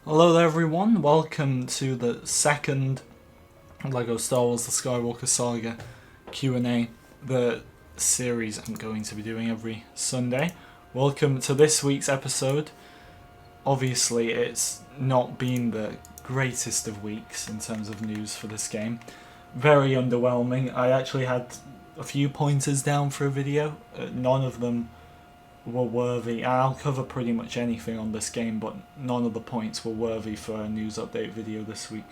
Hello there everyone, welcome to the second LEGO Star Wars The Skywalker Saga Q&A, the series I'm going to be doing every Sunday. Welcome to this week's episode. Obviously it's not been the greatest of weeks in terms of news for this game. Very underwhelming. I actually had a few pointers down for a video, none of them were worthy. I'll cover pretty much anything on this game, but none of the points were worthy for a news update video this week.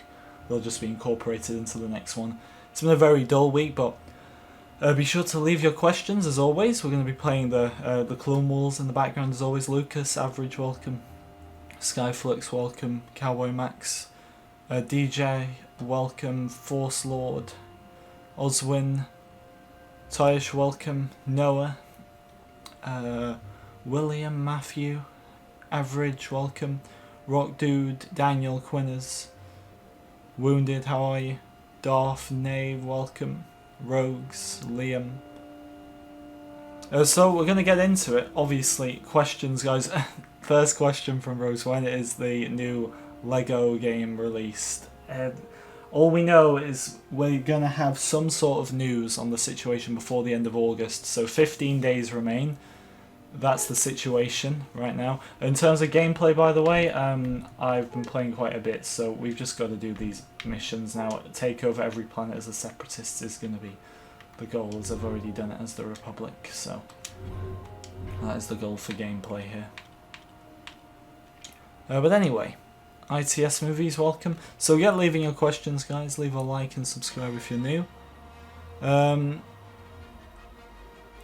They'll just be incorporated into the next one. It's been a very dull week, but be sure to leave your questions as always. We're going to be playing the Clone Wars in the background as always. Lucas, Average, welcome. Skyflux, welcome. Cowboy Max, DJ, welcome. Force Lord, Oswin, Tyish, welcome. Noah, William, Matthew, Average, welcome. Rock Dude, Daniel, Quinners, Wounded, how are you? Darth, Knave, welcome. Rogues, Liam. So we're going to get into it. Obviously, questions, guys. First question from Rose: when is the new LEGO game released? All we know is we're going to have some sort of news on the situation before the end of August, so 15 days remain. That's the situation right now. In terms of gameplay, by the way, I've been playing quite a bit, so we've just got to do these missions now. Take over every planet as a separatist is going to be the goal, as I've already done it as the Republic, so that is the goal for gameplay here. But anyway, ITS Movies, welcome. So get leaving your questions, guys. Leave a like and subscribe if you're new.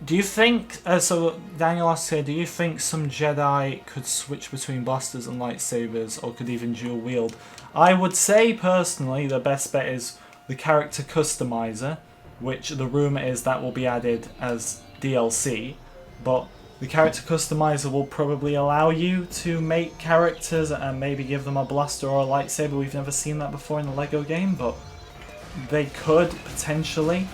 Do you think, so Daniel asks here, do you think some Jedi could switch between blasters and lightsabers, or could even dual wield? I would say, personally, the best bet is the character customizer, which the rumour is that will be added as DLC, but the character customizer will probably allow you to make characters and maybe give them a blaster or a lightsaber. We've never seen that before in a LEGO game, but they could potentially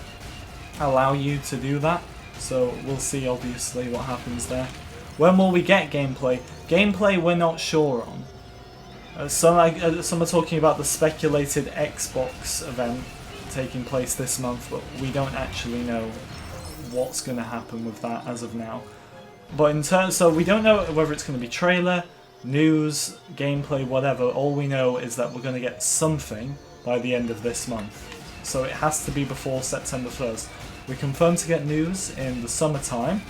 allow you to do that. So we'll see, obviously, what happens there. When will we get gameplay? Gameplay we're not sure on. Some are talking about the speculated Xbox event taking place this month, but we don't actually know what's going to happen with that as of now. But in terms, so we don't know whether it's going to be trailer, news, gameplay, whatever. All we know is that we're going to get something by the end of this month. So it has to be before September 1st. We confirmed to get news in the summertime,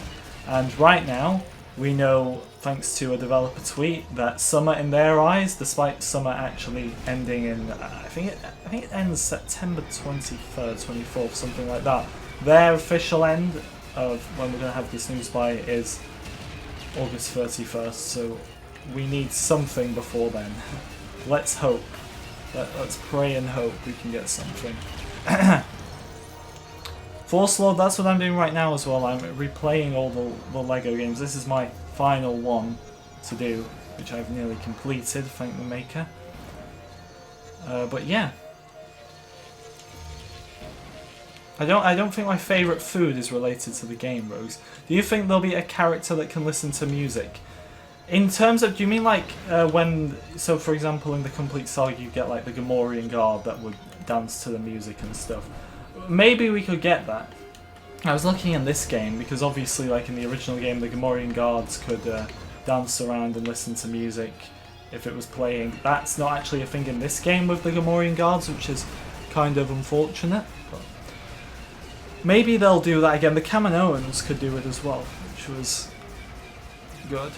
and right now we know, thanks to a developer tweet, that summer in their eyes, despite summer actually ending in, I think it ends September 23rd, 24th, something like that. Their official end of when we're going to have this news by is August 31st, so we need something before then. Let's hope. Let's pray and hope we can get something. Force Lord, that's what I'm doing right now as well. I'm replaying all the LEGO games. This is my final one to do, which I've nearly completed, thank the maker. But yeah. I don't think my favourite food is related to the game, Rose. Do you think there'll be a character that can listen to music? In terms of, do you mean like when, so for example in the Complete Saga you get like the Gamorrean Guard that would dance to the music and stuff? Maybe we could get that. I was looking in this game, because obviously like in the original game the Gamorrean Guards could dance around and listen to music if it was playing. That's not actually a thing in this game with the Gamorrean Guards, which is kind of unfortunate. But maybe they'll do that again. The Kaminoans could do it as well, which was good.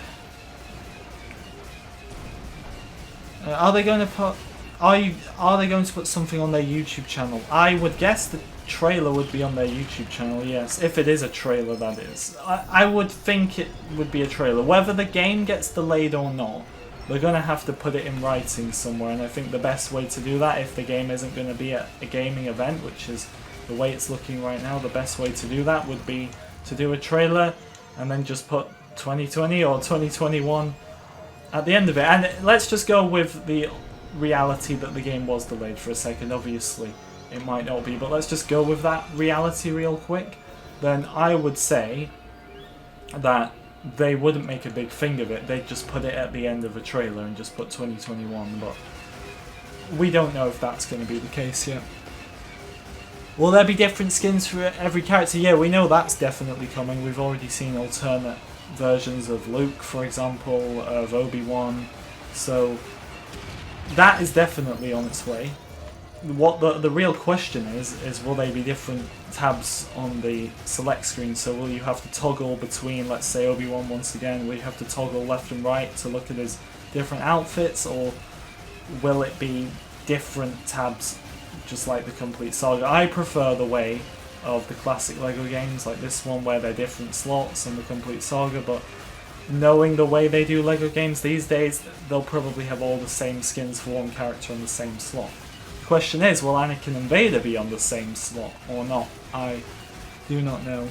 Are they going to put... Are they going to put something on their YouTube channel? I would guess the trailer would be on their YouTube channel, yes. If it is a trailer, that is. I would think it would be a trailer. Whether the game gets delayed or not, they're going to have to put it in writing somewhere, and I think the best way to do that, if the game isn't going to be a gaming event, which is the way it's looking right now, the best way to do that would be to do a trailer and then just put 2020 or 2021 at the end of it. And let's just go with the reality that the game was delayed for a second. Obviously it might not be, but let's just go with that reality real quick. Then I would say that they wouldn't make a big thing of it. They'd just put it at the end of a trailer and just put 2021, but we don't know if that's going to be the case yet. Will there be different skins for every character? Yeah, we know that's definitely coming. We've already seen alternate versions of Luke, for example, of Obi-Wan, so that is definitely on its way. What the real question is will they be different tabs on the select screen? So will you have to toggle between, let's say, Obi-Wan once again, will you have to toggle left and right to look at his different outfits, or will it be different tabs just like the complete saga? I prefer the way of the classic LEGO games like this one where they're different slots and the complete saga, but knowing the way they do LEGO games these days, they'll probably have all the same skins for one character on the same slot. The question is, will Anakin and Vader be on the same slot or not? I do not know. Do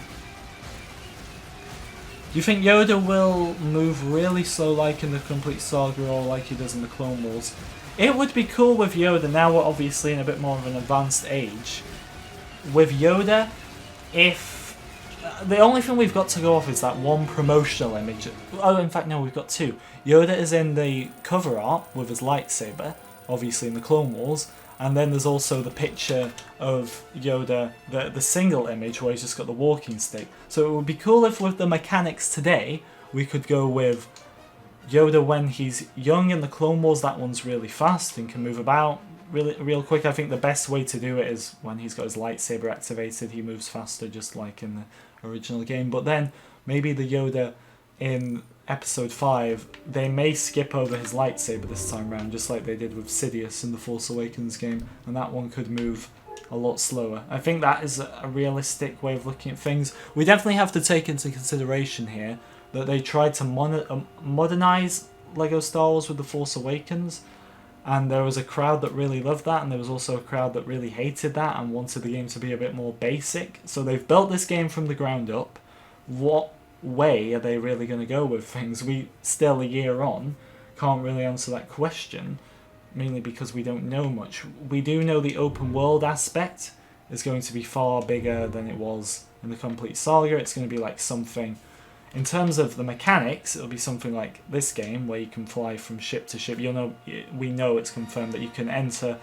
you think Yoda will move really slow like in the complete saga or like he does in the Clone Wars? It would be cool with Yoda. Now we're obviously in a bit more of an advanced age. With Yoda, if the only thing we've got to go off is that one promotional image. Oh, in fact, no, we've got two. Yoda is in the cover art with his lightsaber, obviously in the Clone Wars, and then there's also the picture of Yoda, the single image where he's just got the walking stick. So it would be cool if with the mechanics today, we could go with Yoda when he's young in the Clone Wars. That one's really fast and can move about real quick. I think the best way to do it is when he's got his lightsaber activated, he moves faster just like in the original game. But then maybe the Yoda in Episode 5, they may skip over his lightsaber this time around, just like they did with Sidious in the Force Awakens game, and that one could move a lot slower. I think that is a realistic way of looking at things. We definitely have to take into consideration here that they tried to modernize LEGO Star Wars with the Force Awakens, and there was a crowd that really loved that, and there was also a crowd that really hated that and wanted the game to be a bit more basic. So they've built this game from the ground up. What way are they really going to go with things? We still, a year on, can't really answer that question, mainly because we don't know much. We do know the open world aspect is going to be far bigger than it was in the complete saga. It's going to be like something, in terms of the mechanics, it'll be something like this game where you can fly from ship to ship. We know it's confirmed that you can enter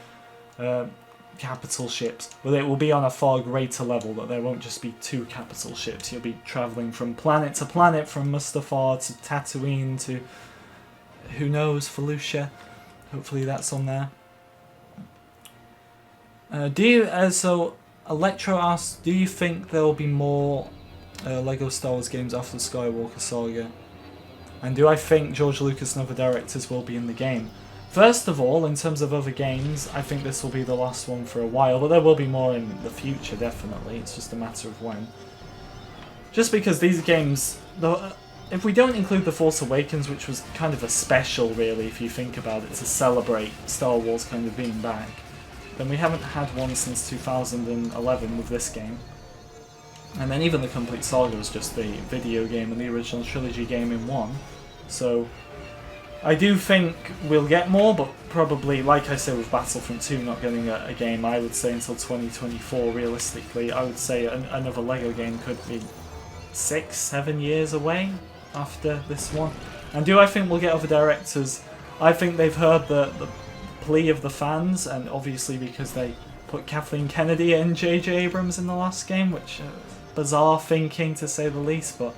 capital ships, but it will be on a far greater level, that there won't just be two capital ships. You'll be travelling from planet to planet, from Mustafar to Tatooine to, who knows, Felucia. Hopefully that's on there. So Electro asks, do you think there will be more LEGO Star Wars games after the Skywalker Saga? And do I think George Lucas and other directors will be in the game? First of all, in terms of other games, I think this will be the last one for a while, but there will be more in the future, definitely. It's just a matter of when. Just because these games, if we don't include The Force Awakens, which was kind of a special, really, if you think about it, to celebrate Star Wars kind of being back, then we haven't had one since 2011 with this game. And then even the complete saga was just the video game and the original trilogy game in one. So I do think we'll get more, but probably, like I said, with Battlefront 2 not getting a game, I would say until 2024, realistically. I would say another LEGO game could be 6-7 years away after this one. And do I think we'll get other directors? I think they've heard the plea of the fans, and obviously because they put Kathleen Kennedy and J.J. Abrams in the last game, which bizarre thinking to say the least, but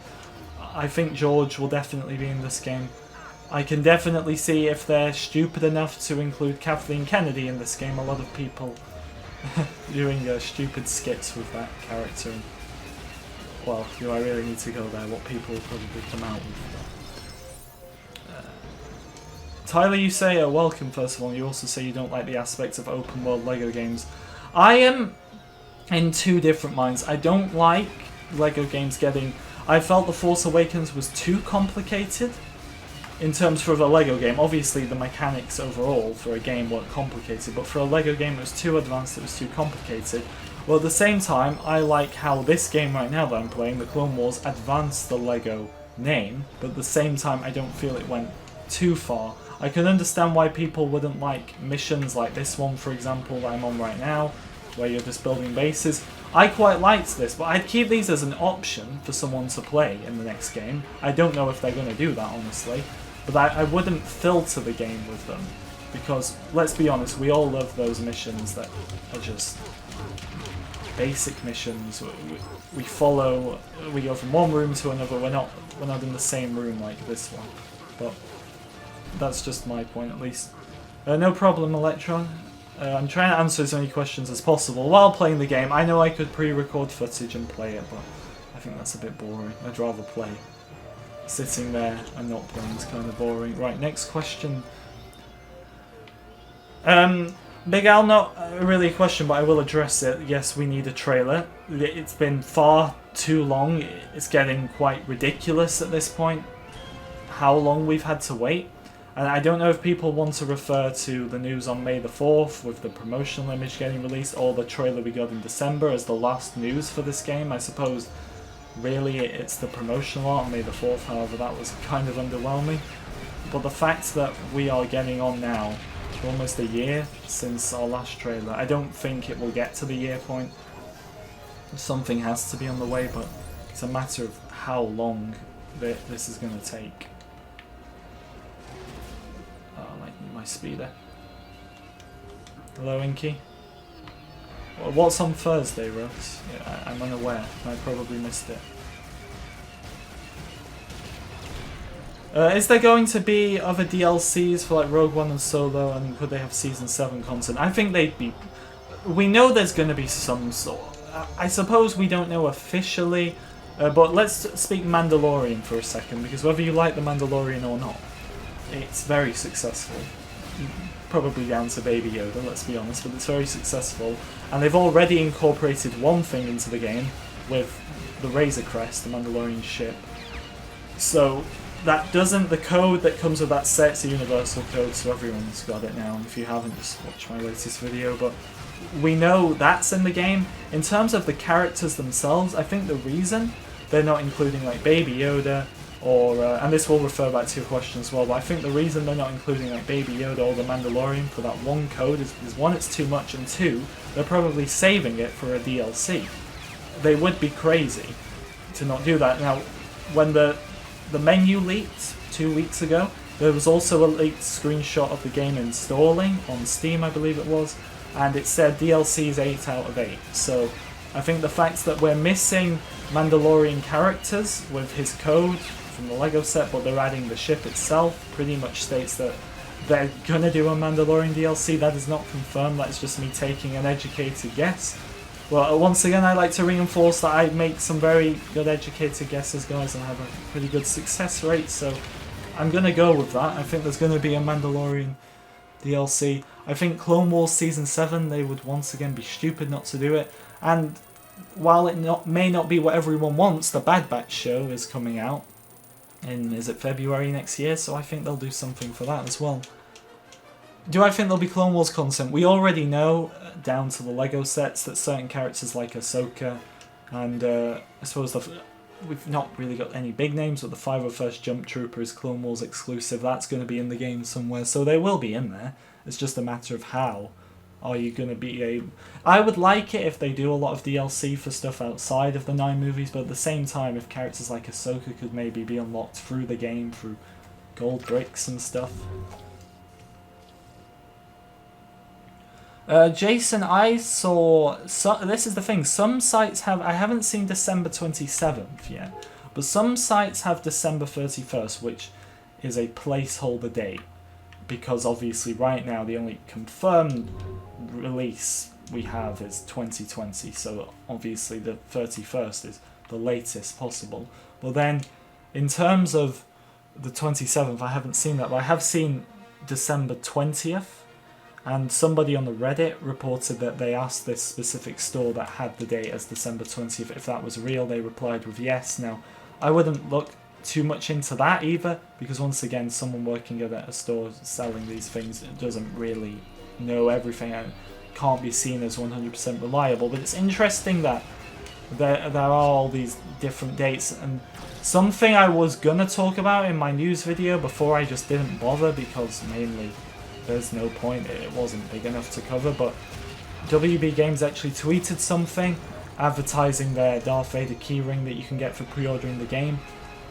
I think George will definitely be in this game. I can definitely see if they're stupid enough to include Kathleen Kennedy in this game, a lot of people doing stupid skits with that character. Well, do I really need to go there? What people will probably come out with. Tyler, you say welcome first of all. You also say you don't like the aspects of open world LEGO games. I am in two different minds. I don't like LEGO games getting... I felt The Force Awakens was too complicated in terms of a LEGO game. Obviously the mechanics overall for a game weren't complicated, but for a LEGO game it was too advanced, it was too complicated. Well, at the same time, I like how this game right now that I'm playing, the Clone Wars, advanced the LEGO name, but at the same time I don't feel it went too far. I can understand why people wouldn't like missions like this one, for example, that I'm on right now, where you're just building bases. I quite liked this, but I'd keep these as an option for someone to play in the next game. I don't know if they're going to do that, honestly, but I wouldn't filter the game with them, because, let's be honest, we all love those missions that are just basic missions. We follow, we go from one room to another, we're not in the same room like this one, but that's just my point at least. No problem, Electron. I'm trying to answer as many questions as possible while playing the game. I know I could pre-record footage and play it, but I think that's a bit boring. I'd rather play. Sitting there and not playing is kind of boring. Right, next question. Big Al, not really a question, but I will address it. Yes, we need a trailer. It's been far too long. It's getting quite ridiculous at this point, how long we've had to wait. And I don't know if people want to refer to the news on May the 4th with the promotional image getting released, or the trailer we got in December as the last news for this game. I suppose really it's the promotional art on May the 4th, however that was kind of underwhelming. But the fact that we are getting on now, almost a year since our last trailer, I don't think it will get to the year point. Something has to be on the way, but it's a matter of how long this is going to take. My speeder. Hello, Inky. Well, what's on Thursday, Rose? Yeah, I'm unaware. I probably missed it. Is there going to be other DLCs for like Rogue One and Solo, and could they have Season 7 content? I think they'd be... We know there's going to be some sort. I suppose we don't know officially, but let's speak Mandalorian for a second, because whether you like The Mandalorian or not, it's very successful. Probably down to Baby Yoda, let's be honest, but it's very successful. And they've already incorporated one thing into the game with the Razor Crest, the Mandalorian ship. So that doesn't... The code that comes with that set's a universal code, so everyone's got it now. And if you haven't, just watch my latest video. But we know that's in the game. In terms of the characters themselves, I think the reason they're not including like Baby Yoda, or, and this will refer back to your question as well, but I think the reason they're not including like Baby Yoda or the Mandalorian for that one code is one, it's too much, and two, they're probably saving it for a DLC. They would be crazy to not do that. Now, when the menu leaked 2 weeks ago, there was also a leaked screenshot of the game installing on Steam, I believe it was, and it said DLC's 8 out of 8. So I think the fact that we're missing Mandalorian characters with his code from the Lego set, but they're adding the ship itself, pretty much states that they're gonna do a Mandalorian DLC. That is not confirmed, that's just me taking an educated guess. Well, once again, I like to reinforce that I make some very good educated guesses, guys, and I have a pretty good success rate, so I'm gonna go with that. I think there's gonna be a Mandalorian DLC. I think Clone Wars Season 7, they would once again be stupid not to do it, and while it may not be what everyone wants, the Bad Batch show is coming out in, is it February next year? So I think they'll do something for that as well. Do I think there'll be Clone Wars content? We already know, down to the Lego sets, that certain characters like Ahsoka, and I suppose we've not really got any big names, but the 501st Jump Trooper is Clone Wars exclusive. That's going to be in the game somewhere, so they will be in there. It's just a matter of how. Are you going to be able... I would like it if they do a lot of DLC for stuff outside of the 9 movies, but at the same time, if characters like Ahsoka could maybe be unlocked through the game, through gold bricks and stuff. Jason, I saw... this is the thing, some sites have... I haven't seen December 27th yet, but some sites have December 31st, which is a placeholder date. Because obviously right now the only confirmed release we have is 2020, so obviously the 31st is the latest possible. Well then, in terms of the 27th, I haven't seen that, but I have seen December 20th, and somebody on the Reddit reported that they asked this specific store that had the date as December 20th if that was real. They replied with yes. Now, I wouldn't look too much into that either, because once again, someone working at a store selling these things doesn't really know everything and can't be seen as 100% reliable. But it's interesting that there are all these different dates, and something I was gonna talk about in my news video before I just didn't bother because mainly there's no point, it wasn't big enough to cover, but WB Games actually tweeted something advertising their Darth Vader keyring that you can get for pre-ordering the game,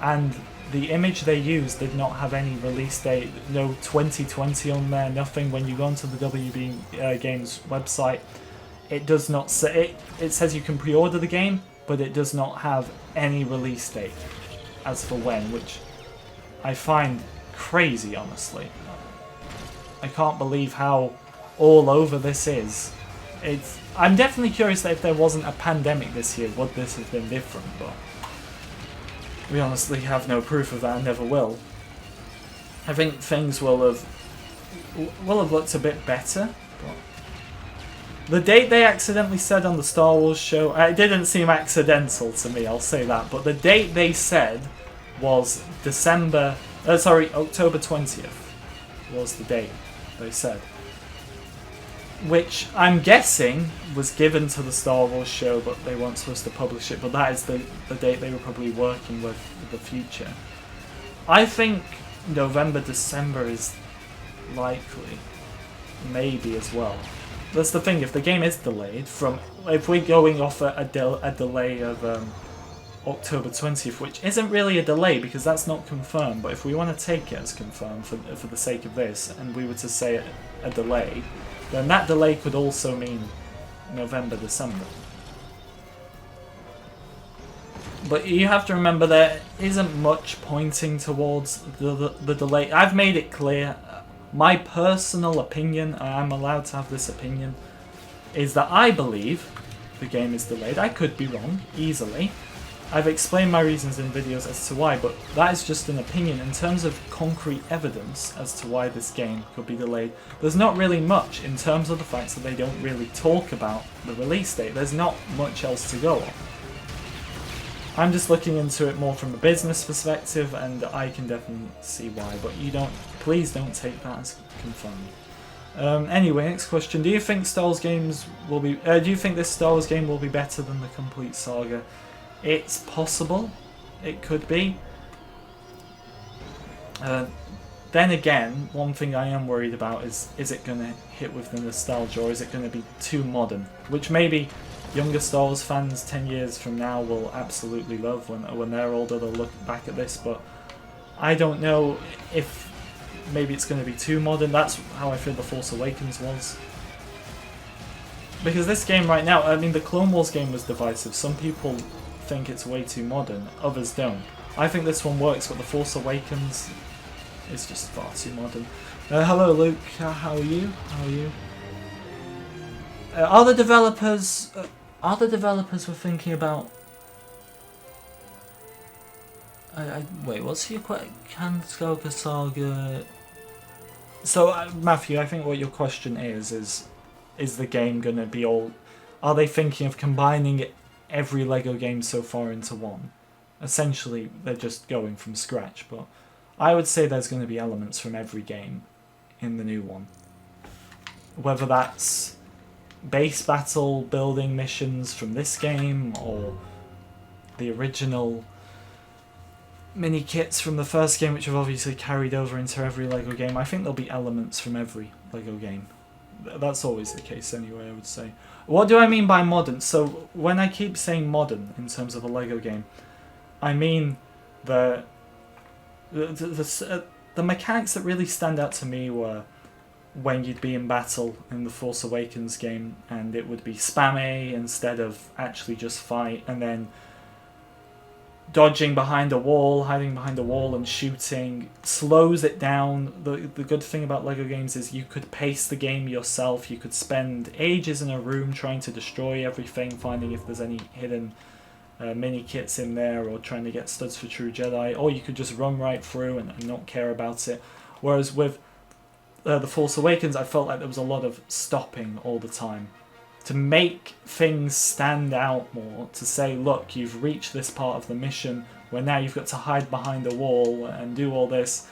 and the image they used did not have any release date, no 2020 on there, nothing. When you go onto the WB Games website, it does not say, it says you can pre-order the game, but it does not have any release date as for when, which I find crazy, honestly. I can't believe how all over this is. I'm definitely curious that if there wasn't a pandemic this year, would this have been different, but we honestly have no proof of that and never will. I think things will have looked a bit better, but the date they accidentally said on the Star Wars show, it didn't seem accidental to me, I'll say that, but the date they said was October 20th was the date they said. Which I'm guessing was given to the Star Wars show, but they weren't supposed to publish it, but that is the date they were probably working with for the future. I think November, December is likely. Maybe as well. That's the thing, if the game is delayed, if we're going off a delay of October 20th, which isn't really a delay because that's not confirmed, but if we want to take it as confirmed for the sake of this, and we were to say a delay, then that delay could also mean November, December. But you have to remember there isn't much pointing towards the delay. I've made it clear, my personal opinion, I am allowed to have this opinion, is that I believe the game is delayed. I could be wrong, easily. I've explained my reasons in videos as to why, but that is just an opinion. In terms of concrete evidence as to why this game could be delayed, there's not really much in terms of the fact that they don't really talk about the release date. There's not much else to go on. I'm just looking into it more from a business perspective, and I can definitely see why, but please don't take that as confirmed. Anyway, next question. Do you think Star Wars games will be, do you think this Star Wars game will be better than the complete saga? It's possible. It could be. Then again, one thing I am worried about is it going to hit with the nostalgia, or is it going to be too modern? Which maybe younger Star Wars fans 10 years from now will absolutely love when they're older. They'll look back at this, but I don't know if maybe it's going to be too modern. That's how I feel The Force Awakens was. Because this game right now, I mean, the Clone Wars game was divisive. Some people think it's way too modern, others don't. I think this one works, but The Force Awakens is just far too modern. Hello Luke, how are you? Are the developers were thinking about... wait, what's your question? Can Skywalker Saga... So, Matthew, I think what your question is the game going to be all... Are they thinking of combining every LEGO game so far into one? Essentially, they're just going from scratch, but I would say there's going to be elements from every game in the new one. Whether that's base battle building missions from this game, or the original mini kits from the first game, which have obviously carried over into every LEGO game. I think there'll be elements from every LEGO game. That's always the case anyway, I would say. What do I mean by modern? So when I keep saying modern in terms of a LEGO game, I mean the mechanics that really stand out to me were when you'd be in battle in the Force Awakens game, and it would be spam A instead of actually just fight, and then dodging behind a wall, hiding behind a wall and shooting slows it down. The good thing about LEGO games is you could pace the game yourself. You could spend ages in a room trying to destroy everything, finding if there's any hidden mini kits in there, or trying to get studs for True Jedi, or you could just run right through and not care about it. Whereas with The Force Awakens, I felt like there was a lot of stopping all the time to make things stand out more, to say, look, you've reached this part of the mission where now you've got to hide behind a wall and do all this.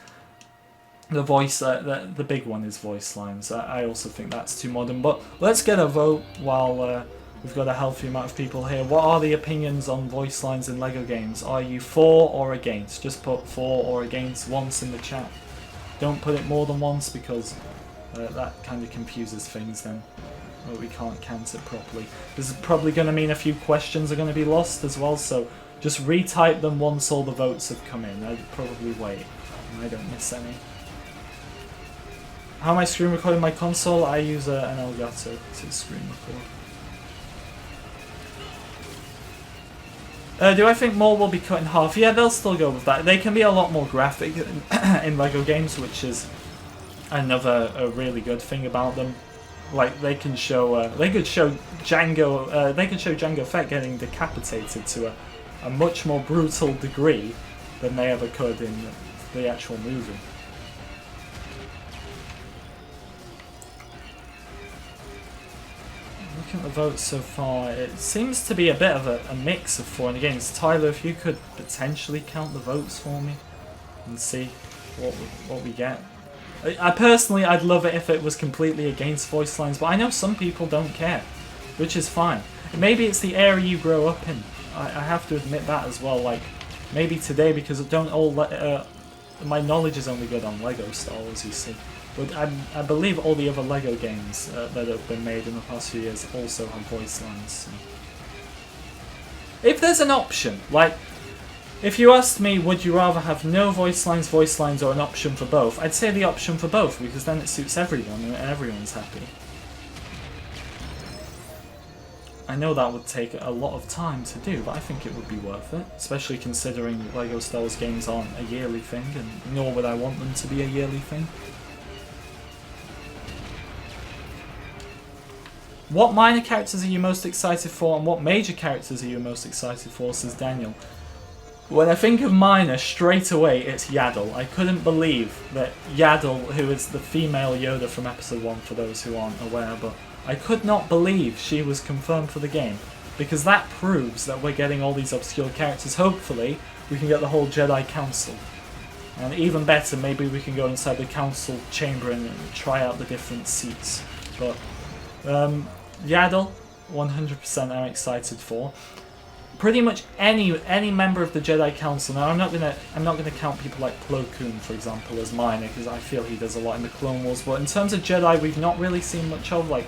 The voice, the big one is voice lines. I also think that's too modern, but let's get a vote while we've got a healthy amount of people here. What are the opinions on voice lines in LEGO games? Are you for or against? Just put for or against once in the chat. Don't put it more than once, because that kind of confuses things then. but we can't count it properly. This is probably going to mean a few questions are going to be lost as well, so just retype them once all the votes have come in. I'd probably wait, and I don't miss any. How am I screen recording my console? I use an Elgato to screen record. Do I think more will be cut in half? Yeah, they'll still go with that. They can be a lot more graphic in LEGO games, which is another really good thing about them. Like they can show, they could show Jango Fett getting decapitated to a much more brutal degree than they ever could in the actual movie. Looking at the votes so far, it seems to be a bit of a mix of for and against. Tyler, if you could potentially count the votes for me and see what we get. I personally, I'd love it if it was completely against voice lines, but I know some people don't care, which is fine. Maybe it's the area you grow up in. I have to admit that as well. Like maybe today, because my knowledge is only good on LEGO Star Wars, you see. But I believe all the other LEGO games that have been made in the past few years also have voice lines. So. If there's an option, like, if you asked me, would you rather have no voice lines, or an option for both, I'd say the option for both, because then it suits everyone and everyone's happy. I know that would take a lot of time to do, but I think it would be worth it, especially considering LEGO Star Wars games aren't a yearly thing, and nor would I want them to be a yearly thing. What minor characters are you most excited for, and what major characters are you most excited for, says Daniel. When I think of minor, straight away it's Yaddle. I couldn't believe that Yaddle, who is the female Yoda from Episode 1 for those who aren't aware, but I could not believe she was confirmed for the game, because that proves that we're getting all these obscure characters. Hopefully we can get the whole Jedi Council, and even better, maybe we can go inside the council chamber and try out the different seats. But Yaddle, 100% I'm excited for. Pretty much any member of the Jedi Council. Now I'm not gonna count people like Plo Koon, for example, as minor, because I feel he does a lot in the Clone Wars. But in terms of Jedi, we've not really seen much of, like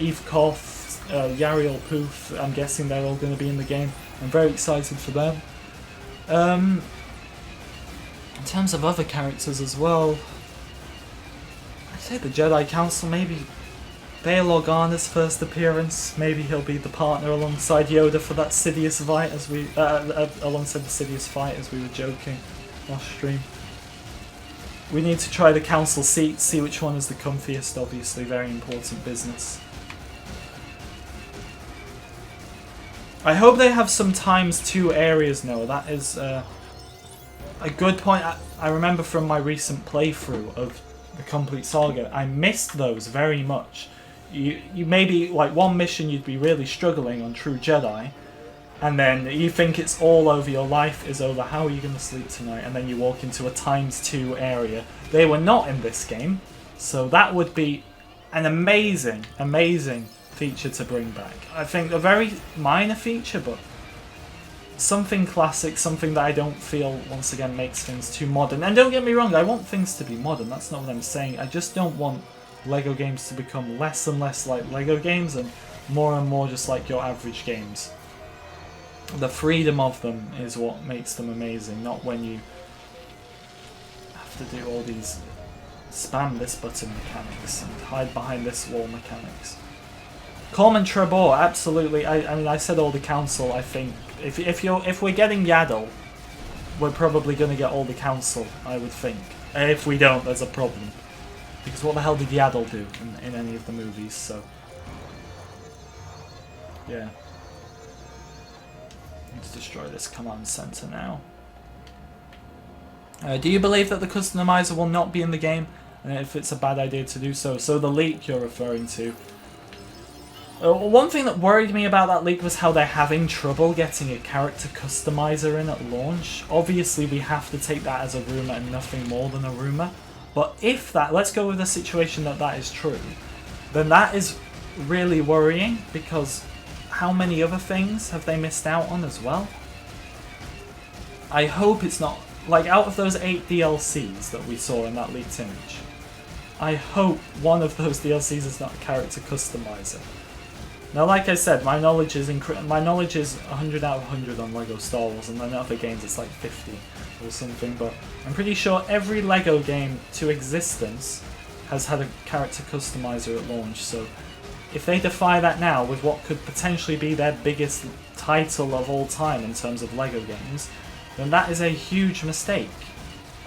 Eve Koth, Yariel Poof. I'm guessing they're all going to be in the game. I'm very excited for them. In terms of other characters as well, I'd say the Jedi Council, maybe Bail Organa's first appearance. Maybe he'll be the partner alongside Yoda for that Sidious fight, as we alongside the Sidious fight, as we were joking last stream. We need to try the council seats, see which one is the comfiest. Obviously, very important business. I hope they have some ×2 areas now. That is a good point. I remember from my recent playthrough of the complete saga, I missed those very much. You maybe, like, one mission you'd be really struggling on True Jedi, and then you think it's all over, your life is over, how are you going to sleep tonight? And then you walk into a ×2 area. They were not in this game, so that would be an amazing, amazing feature to bring back. I think a very minor feature, but something classic, something that I don't feel, once again, makes things too modern. And don't get me wrong, I want things to be modern, that's not what I'm saying. I just don't want LEGO games to become less and less like LEGO games and more just like your average games. The freedom of them is what makes them amazing, not when you have to do all these spam this button mechanics and hide behind this wall mechanics. Coleman Trebor, absolutely. I mean, I said all the council. I think if we're getting Yaddle, we're probably going to get all the council, I would think. If we don't, there's a problem. Because what the hell did Yaddle do in any of the movies? So yeah. Let's destroy this command center now. Do you believe that the customizer will not be in the game? And if it's a bad idea to do so. So the leak you're referring to. One thing that worried me about that leak was how they're having trouble getting a character customizer in at launch. Obviously we have to take that as a rumour and nothing more than a rumour. But if that, let's go with the situation that that is true, then that is really worrying, because how many other things have they missed out on as well? I hope it's not, like, out of those 8 DLCs that we saw in that leaked image, I hope one of those DLCs is not a character customizer. Now, like I said, my knowledge is 100 out of 100 on LEGO Star Wars, and then other games it's like 50 or something, but I'm pretty sure every LEGO game to existence has had a character customizer at launch, so if they defy that now with what could potentially be their biggest title of all time in terms of LEGO games, then that is a huge mistake.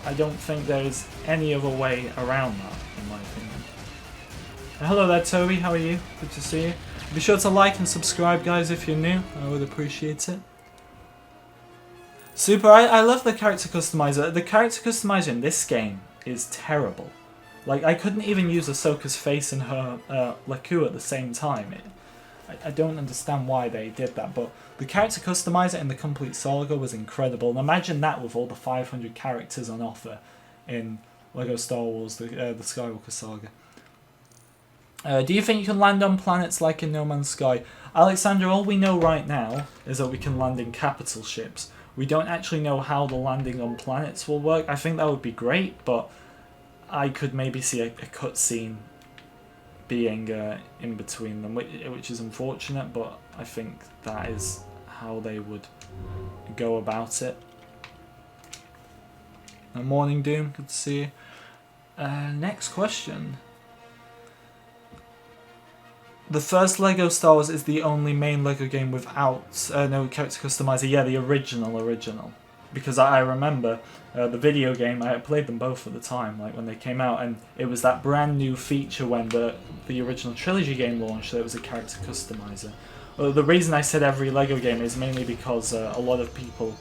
I don't think there is any other way around that, in my opinion. Hello there, Toby, how are you? Good to see you. Be sure to like and subscribe, guys, if you're new. I would appreciate it. Super, I love the character customizer. The character customizer in this game is terrible. Like, I couldn't even use Ahsoka's face and her Laku at the same time. I don't understand why they did that, but the character customizer in the complete saga was incredible. And imagine that with all the 500 characters on offer in LEGO Star Wars, the Skywalker Saga. Do you think you can land on planets like in No Man's Sky? Alexander, all we know right now is that we can land in capital ships. We don't actually know how the landing on planets will work. I think that would be great, but I could maybe see a cutscene being in between them, which is unfortunate, but I think that is how they would go about it. Morning Doom, good to see you. Next question. The first LEGO Star Wars is the only main LEGO game without no character customizer. Yeah, the original. Because I remember the video game, I played them both at the time, like when they came out, and it was that brand new feature when the original trilogy game launched, that it was a character customizer. The reason I said every LEGO game is mainly because a lot of people,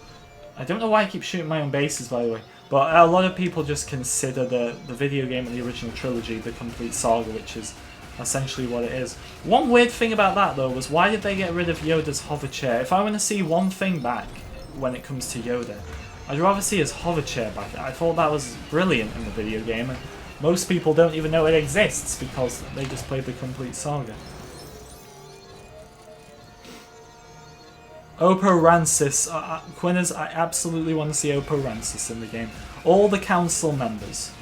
I don't know why I keep shooting my own bases, by the way, but a lot of people just consider the video game and the original trilogy the complete saga, which is essentially what it is. One weird thing about that, though, was why did they get rid of Yoda's hover chair? If I want to see one thing back when it comes to Yoda, I'd rather see his hover chair back. I thought that was brilliant in the video game, and most people don't even know it exists because they just played the complete saga. Oppo Rancis. Quinners, I absolutely want to see Oppo Rancis in the game. All the council members.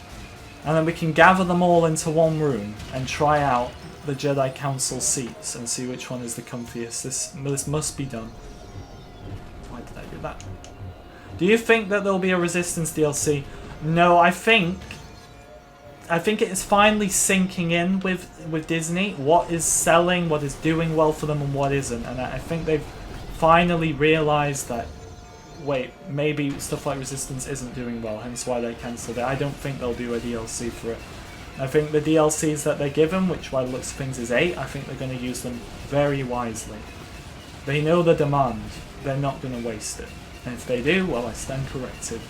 And then we can gather them all into one room and try out the Jedi Council seats and see which one is the comfiest. This must be done. Why did I do that? Do you think that there'll be a Resistance DLC? No, I think it is finally sinking in with Disney. What is selling, what is doing well for them, and what isn't. And I think they've finally realised that, wait, maybe stuff like Resistance isn't doing well, hence why they cancelled it. I don't think they'll do a DLC for it. I think the DLCs that they're given, which by the looks of things is 8, I think they're going to use them very wisely. They know the demand, they're not going to waste it. And if they do, well, I stand corrected.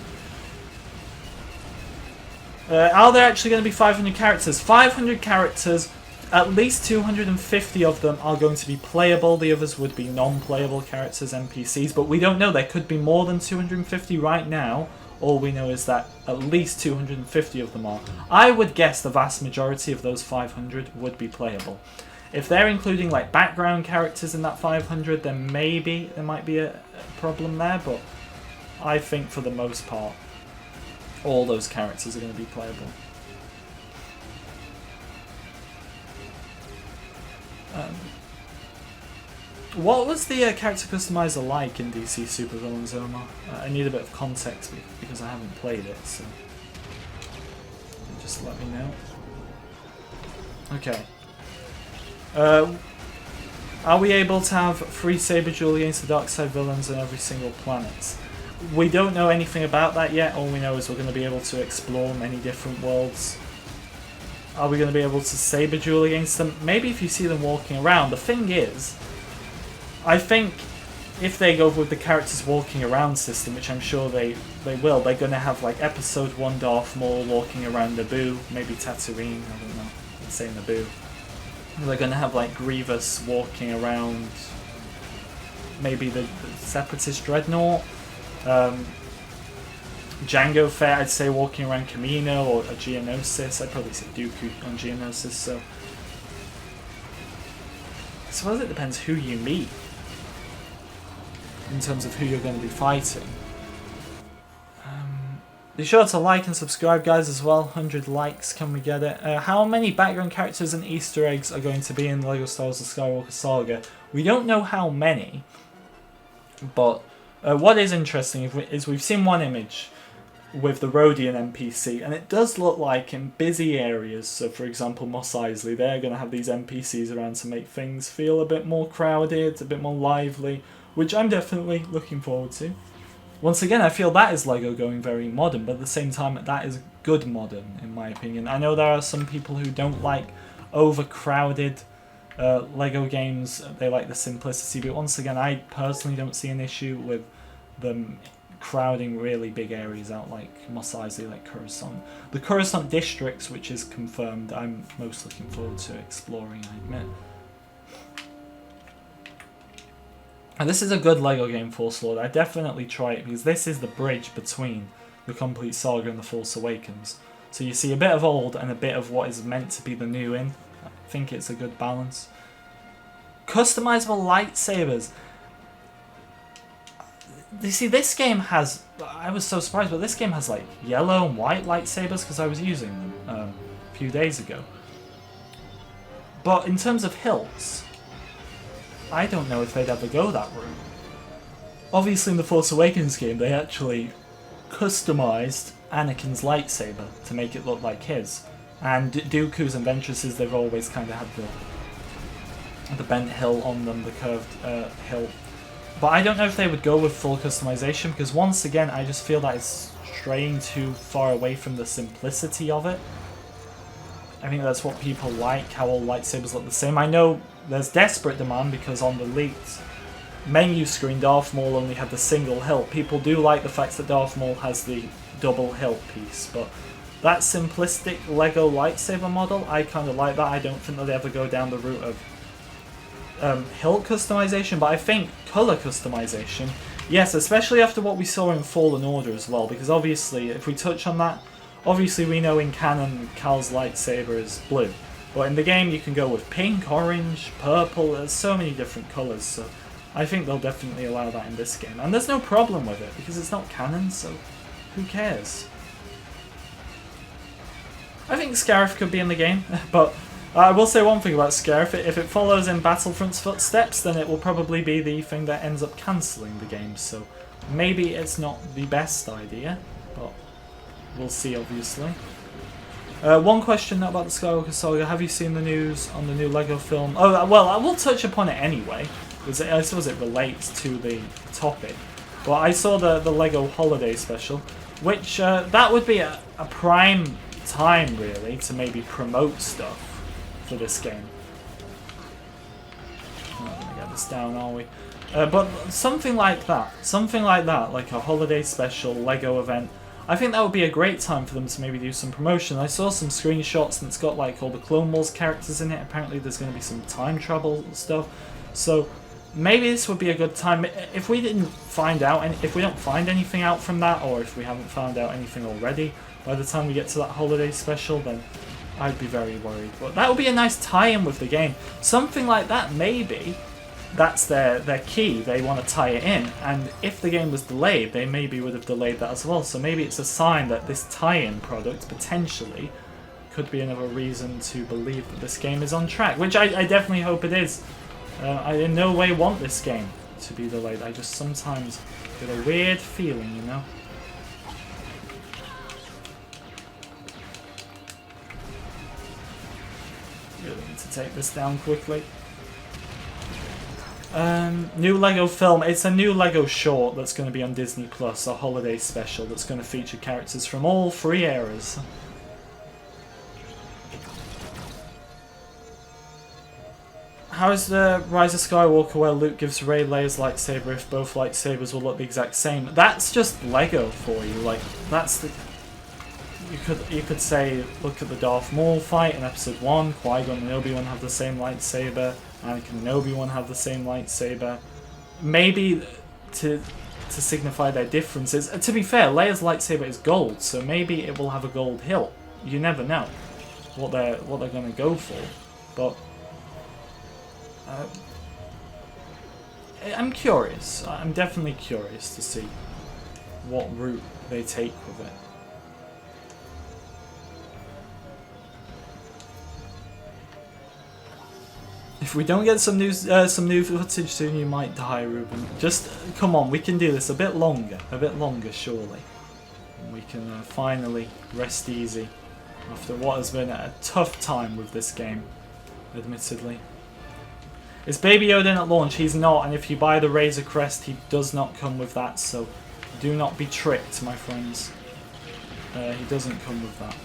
Are there actually going to be 500 characters? 500 characters, at least 250 of them are going to be playable. The others would be non-playable characters, NPCs, but we don't know. There could be more than 250 right now. All we know is that at least 250 of them are. I would guess the vast majority of those 500 would be playable. If they're including like background characters in that 500, then maybe there might be a problem there, but I think for the most part, all those characters are going to be playable. What was the character customizer like in DC Supervillains Omar? I need a bit of context because I haven't played it, so just let me know. Okay. Are we able to have free saber duel against the dark side villains on every single planet? We don't know anything about that yet. All we know is we're going to be able to explore many different worlds. Are we going to be able to saber duel against them? Maybe if you see them walking around. The thing is, I think if they go with the characters walking around system, which I'm sure they will, they're going to have like Episode 1 Darth Maul walking around Naboo, maybe Tatooine, I don't know, let's say Naboo. They're going to have like Grievous walking around maybe the Separatist Dreadnought. Jango Fett, I'd say walking around Kamino or a Geonosis. I'd probably say Dooku on Geonosis, so I suppose it depends who you meet in terms of who you're going to be fighting. Be sure to like and subscribe, guys, as well. 100 likes, can we get it? How many background characters and Easter eggs are going to be in LEGO Star Wars The Skywalker Saga? We don't know how many, but what is interesting is we've seen one image with the Rhodian NPC, and it does look like in busy areas, so for example Mos Eisley, they're going to have these NPCs around to make things feel a bit more crowded, a bit more lively, which I'm definitely looking forward to. Once again, I feel that is LEGO going very modern, but at the same time that is good modern in my opinion. I know there are some people who don't like overcrowded LEGO games, they like the simplicity, but once again I personally don't see an issue with them crowding really big areas out like Mos Eisley, like Coruscant. The Coruscant districts, which is confirmed, I'm most looking forward to exploring, I admit. And this is a good LEGO game, Force Lord. I definitely try it because this is the bridge between the complete saga and The Force Awakens. So you see a bit of old and a bit of what is meant to be the new in. I think it's a good balance. Customizable lightsabers. You see, this game has, I was so surprised, but this game has like yellow and white lightsabers because I was using them a few days ago. But in terms of hilts, I don't know if they'd ever go that route. Obviously in the Force Awakens game they actually customized Anakin's lightsaber to make it look like his. And Dooku's and Ventress's, they've always kind of had the bent hilt on them, the curved hilt. But I don't know if they would go with full customization because once again I just feel that it's straying too far away from the simplicity of it. I think that's what people like, how all lightsabers look the same. I know there's desperate demand because on the leaked menu screen Darth Maul only had the single hilt. People do like the fact that Darth Maul has the double hilt piece, but that simplistic LEGO lightsaber model, I kind of like that. I don't think they'll ever go down the route of hilt customization, but I think colour customization, yes, especially after what we saw in Fallen Order as well, because obviously, if we touch on that, obviously we know in canon Cal's lightsaber is blue, but in the game you can go with pink, orange, purple, there's so many different colours, so I think they'll definitely allow that in this game, and there's no problem with it, because it's not canon, so who cares? I think Scarif could be in the game, but I will say one thing about Scarif, if it follows in Battlefront's footsteps, then it will probably be the thing that ends up cancelling the game, so maybe it's not the best idea, but we'll see obviously. One question about the Skywalker Saga, have you seen the news on the new LEGO film? Oh, well, I will touch upon it anyway, because I suppose it relates to the topic, but I saw the LEGO Holiday Special, which that would be a prime time really to maybe promote stuff for this game. We're not going to get this down, are we? But something like that, like a holiday special LEGO event, I think that would be a great time for them to maybe do some promotion. I saw some screenshots and it's got like all the Clone Wars characters in it. Apparently there's going to be some time travel stuff. So maybe this would be a good time. If we didn't find out, if we don't find anything out from that, or if we haven't found out anything already by the time we get to that holiday special, then I'd be very worried. But that would be a nice tie-in with the game. Something like that, maybe. That's their key. They want to tie it in. And if the game was delayed, they maybe would have delayed that as well. So maybe it's a sign that this tie-in product, potentially, could be another reason to believe that this game is on track. Which I definitely hope it is. I in no way want this game to be delayed. I just sometimes get a weird feeling, you know? Really need to take this down quickly. New LEGO film. It's a new LEGO short that's going to be on Disney Plus, a holiday special that's going to feature characters from all three eras. How is the Rise of Skywalker where Luke gives Rey Leia's lightsaber if both lightsabers will look the exact same? That's just LEGO for you. Like, that's the... You could say, look at the Darth Maul fight in Episode 1, Qui-Gon and Obi-Wan have the same lightsaber, Anakin and Obi-Wan have the same lightsaber. Maybe to signify their differences. To be fair, Leia's lightsaber is gold, so maybe it will have a gold hilt. You never know what they're going to go for. But I'm curious. I'm definitely curious to see what route they take with it. If we don't get some new footage soon, you might die, Ruben. Just come on, we can do this a bit longer, surely. And we can finally rest easy after what has been a tough time with this game, admittedly. Is Baby Yoda in at launch? He's not, and if you buy the Razor Crest, he does not come with that, so do not be tricked, my friends. He doesn't come with that.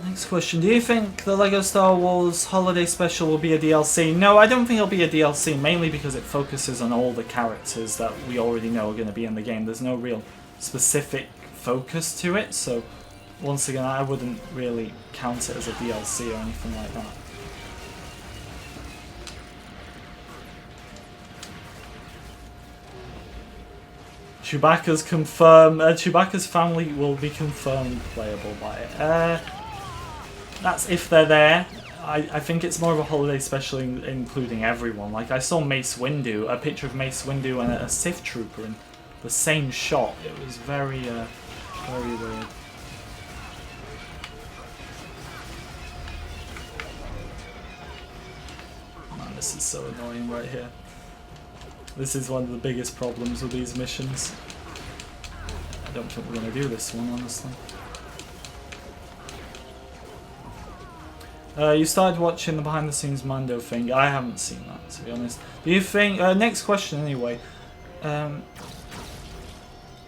Next question. Do you think the LEGO Star Wars Holiday Special will be a DLC? No, I don't think it'll be a DLC, mainly because it focuses on all the characters that we already know are going to be in the game. There's no real specific focus to it, so once again, I wouldn't really count it as a DLC or anything like that. Chewbacca's confirmed. Chewbacca's family will be confirmed playable by it. That's if they're there. I think it's more of a holiday special including everyone. Like, I saw Mace Windu, a picture of Mace Windu and a Sith Trooper in the same shot. It was very weird. Man, this is so annoying right here. This is one of the biggest problems with these missions. I don't think we're going to do this one, honestly. You started watching the behind-the-scenes Mando thing. I haven't seen that, to be honest. Do you think... next question, anyway. And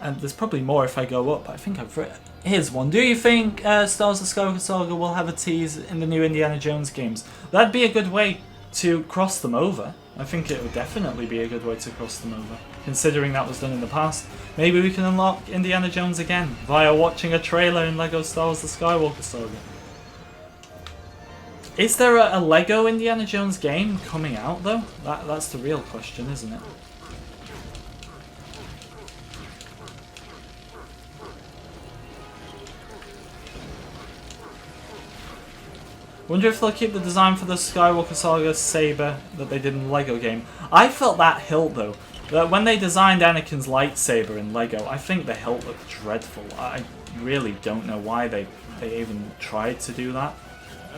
there's probably more if I go up. I think I've written... Here's one. Do you think Star Wars The Skywalker Saga will have a tease in the new Indiana Jones games? That'd be a good way to cross them over. I think it would definitely be a good way to cross them over, considering that was done in the past. Maybe we can unlock Indiana Jones again via watching a trailer in LEGO Star Wars The Skywalker Saga. Is there a LEGO Indiana Jones game coming out, though? That's the real question, isn't it? Wonder if they'll keep the design for the Skywalker Saga saber that they did in the LEGO game. I felt that hilt, though. That when they designed Anakin's lightsaber in LEGO, I think the hilt looked dreadful. I really don't know why they even tried to do that.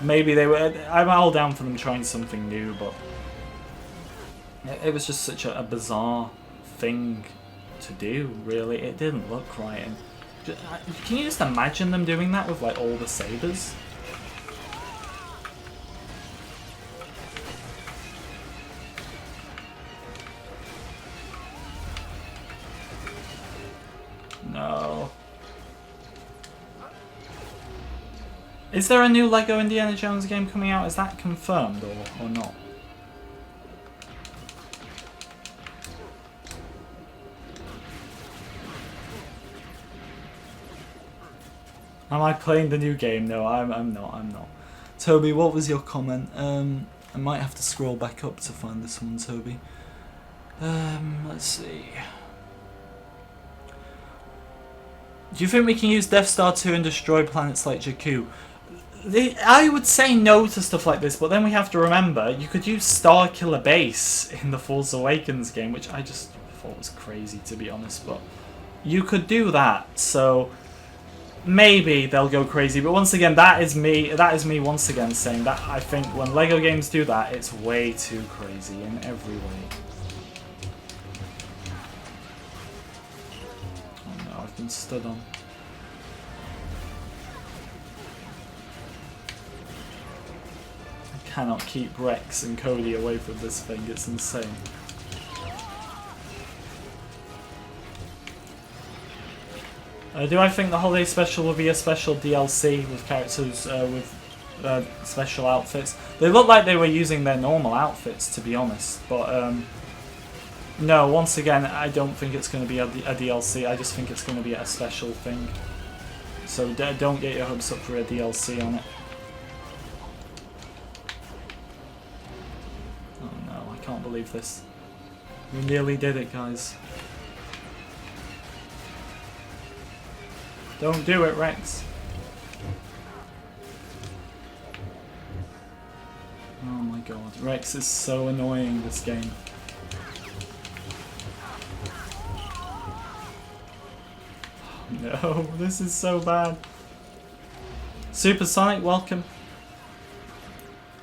Maybe they were... I'm all down for them trying something new, but... It was just such a bizarre thing to do, really. It didn't look right. And can you just imagine them doing that with, like, all the sabers? No. Is there a new LEGO Indiana Jones game coming out? Is that confirmed or not? Am I playing the new game? No, I'm not. Toby, what was your comment? I might have to scroll back up to find this one, Toby. Let's see. Do you think we can use Death Star 2 and destroy planets like Jakku? I would say no to stuff like this, but then we have to remember you could use Starkiller Base in the Force Awakens game, which I just thought was crazy, to be honest, but you could do that, so maybe they'll go crazy. But once again, that is me once again saying that I think when LEGO games do that, it's way too crazy in every way. Oh no, I've been stood on. Cannot keep Rex and Cody away from this thing, it's insane. Do I think the holiday special will be a special DLC with characters with special outfits? They look like they were using their normal outfits, to be honest, but no, once again, I don't think it's going to be a DLC, I just think it's going to be a special thing. So don't get your hopes up for a DLC on it. I can't believe this. We nearly did it, guys. Don't do it, Rex. Oh my god. Rex is so annoying, this game. No, this is so bad. Supersonic, welcome.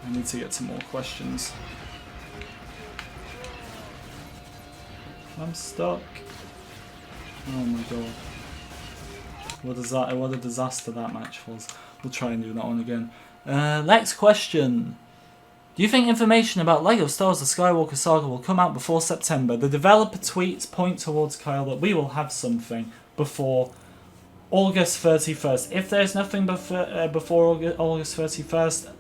I need to get to more questions. I'm stuck. Oh my god. What a disaster that match was. We'll try and do that one again. Next question. Do you think information about LEGO Star Wars: The Skywalker Saga will come out before September? The developer tweets point towards Kyle that we will have something before August 31st. If there's nothing before August 31st,